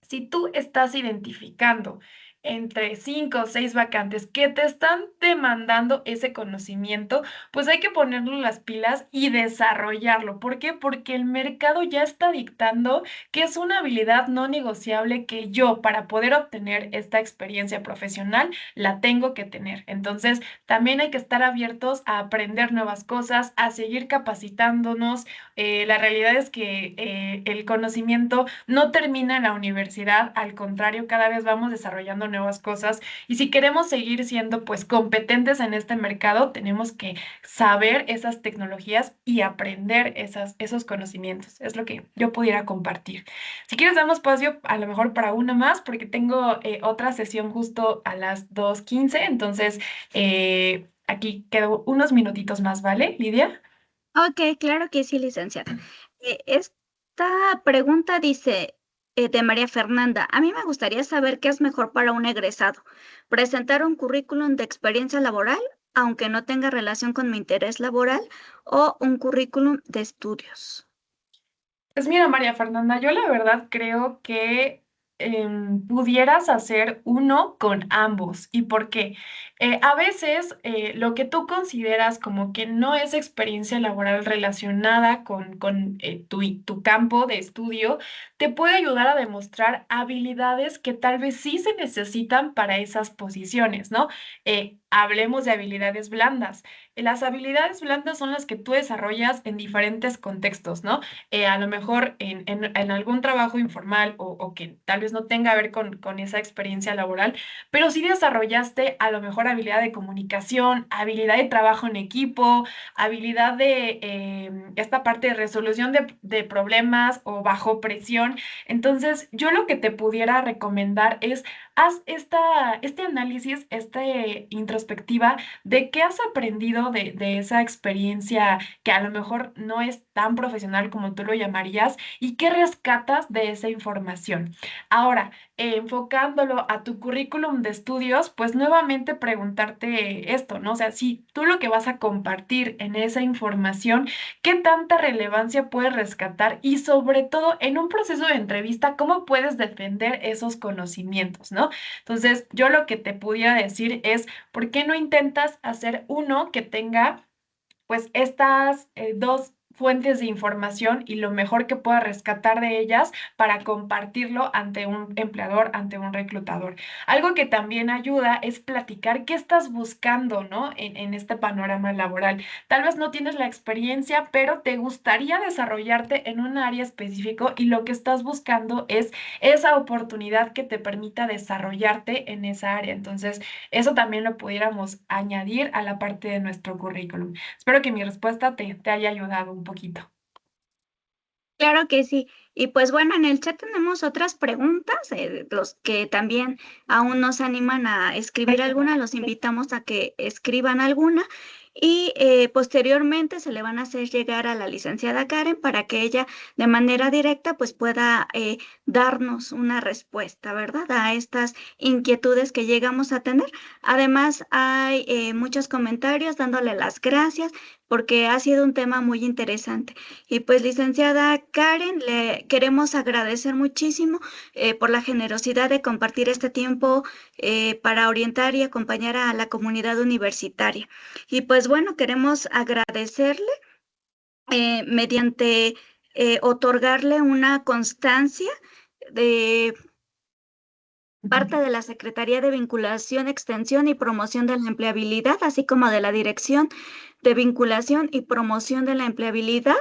Si tú estás identificando entre 5 o 6 vacantes que te están demandando ese conocimiento, pues hay que ponerle las pilas y desarrollarlo. ¿Por qué? Porque el mercado ya está dictando que es una habilidad no negociable que yo, para poder obtener esta experiencia profesional, la tengo que tener. Entonces, también hay que estar abiertos a aprender nuevas cosas, a seguir capacitándonos. La realidad es que el conocimiento no termina en la universidad, al contrario, cada vez vamos desarrollando nuevas cosas, y si queremos seguir siendo pues competentes en este mercado, tenemos que saber esas tecnologías y aprender esos conocimientos. Es lo que yo pudiera compartir. Si quieres, damos espacio a lo mejor para una más, porque tengo otra sesión justo a las 2:15, entonces aquí quedo unos minutitos más, ¿vale, Lidia? Ok, claro que sí, licenciada. Esta pregunta dice de María Fernanda: a mí me gustaría saber qué es mejor para un egresado: presentar un currículum de experiencia laboral, aunque no tenga relación con mi interés laboral, o un currículum de estudios. Pues mira, María Fernanda, yo la verdad creo que pudieras hacer uno con ambos. ¿Y por qué? A veces lo que tú consideras como que no es experiencia laboral relacionada con tu campo de estudio, te puede ayudar a demostrar habilidades que tal vez sí se necesitan para esas posiciones, ¿no? Hablemos de habilidades blandas. Las habilidades blandas son las que tú desarrollas en diferentes contextos, ¿no? A lo mejor en algún trabajo informal, o que tal vez no tenga a ver con esa experiencia laboral, pero sí desarrollaste a lo mejor habilidad de comunicación, habilidad de trabajo en equipo, habilidad de esta parte de resolución de problemas o bajo presión. Entonces, yo lo que te pudiera recomendar es: haz este análisis, esta introspectiva de qué has aprendido de esa experiencia que a lo mejor no es tan profesional como tú lo llamarías, y qué rescatas de esa información. Ahora, enfocándolo a tu currículum de estudios, pues nuevamente preguntarte esto, ¿no? O sea, si tú lo que vas a compartir en esa información, ¿qué tanta relevancia puedes rescatar? Y sobre todo, en un proceso de entrevista, ¿cómo puedes defender esos conocimientos, ¿no? Entonces, yo lo que te pudiera decir es: ¿por qué no intentas hacer uno que tenga pues estas dos fuentes de información y lo mejor que pueda rescatar de ellas para compartirlo ante un empleador, ante un reclutador? Algo que también ayuda es platicar qué estás buscando, ¿no? En este panorama laboral. Tal vez no tienes la experiencia, pero te gustaría desarrollarte en un área específico, y lo que estás buscando es esa oportunidad que te permita desarrollarte en esa área. Entonces, eso también lo pudiéramos añadir a la parte de nuestro currículum. Espero que mi respuesta te haya ayudado un poquito. Claro que sí. Y pues bueno, en el chat tenemos otras preguntas. Los que también aún no se animan a escribir alguna, los invitamos a que escriban alguna, y posteriormente se le van a hacer llegar a la licenciada Karen para que ella de manera directa pues pueda darnos una respuesta, ¿verdad?, a estas inquietudes que llegamos a tener. Además, hay muchos comentarios dándole las gracias porque ha sido un tema muy interesante. Y pues, licenciada Karen, le queremos agradecer muchísimo por la generosidad de compartir este tiempo para orientar y acompañar a la comunidad universitaria. Y pues bueno, queremos agradecerle mediante otorgarle una constancia de parte de la Secretaría de Vinculación, Extensión y Promoción de la Empleabilidad, así como de la Dirección de Vinculación y Promoción de la Empleabilidad,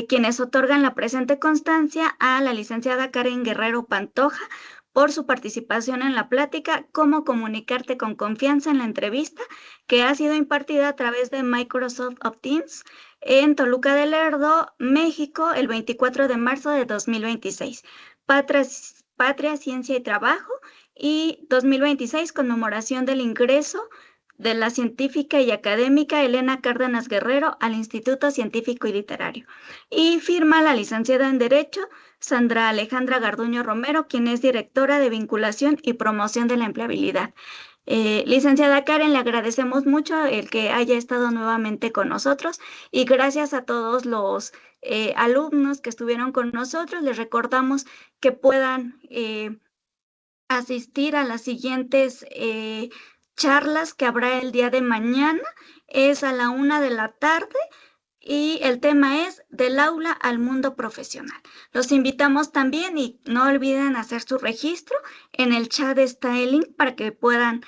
quienes otorgan la presente constancia a la licenciada Karen Guerrero Pantoja por su participación en la plática "Cómo comunicarte con confianza en la entrevista", que ha sido impartida a través de Microsoft Teams en Toluca del Lerdo, México, el 24 de marzo de 2026. Patria, Ciencia y Trabajo, y 2026, conmemoración del ingreso de la científica y académica Elena Cárdenas Guerrero al Instituto Científico y Literario. Y firma la licenciada en Derecho Sandra Alejandra Garduño Romero, quien es directora de vinculación y promoción de la empleabilidad. Licenciada Karen, le agradecemos mucho el que haya estado nuevamente con nosotros y gracias a todos los alumnos que estuvieron con nosotros. Les recordamos que puedan asistir a las siguientes charlas que habrá el día de mañana. Es a la 1 de la tarde. Y el tema es del aula al mundo profesional. Los invitamos también y no olviden hacer su registro. En el chat está el link para que puedan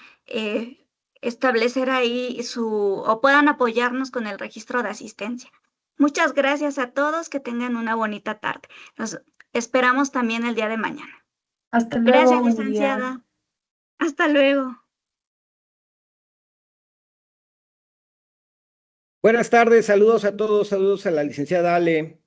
establecer ahí o puedan apoyarnos con el registro de asistencia. Muchas gracias a todos, que tengan una bonita tarde. Los esperamos también el día de mañana. Hasta luego. Gracias, buen día. licenciada. Hasta luego. Buenas tardes, saludos a todos, saludos a la licenciada Ale.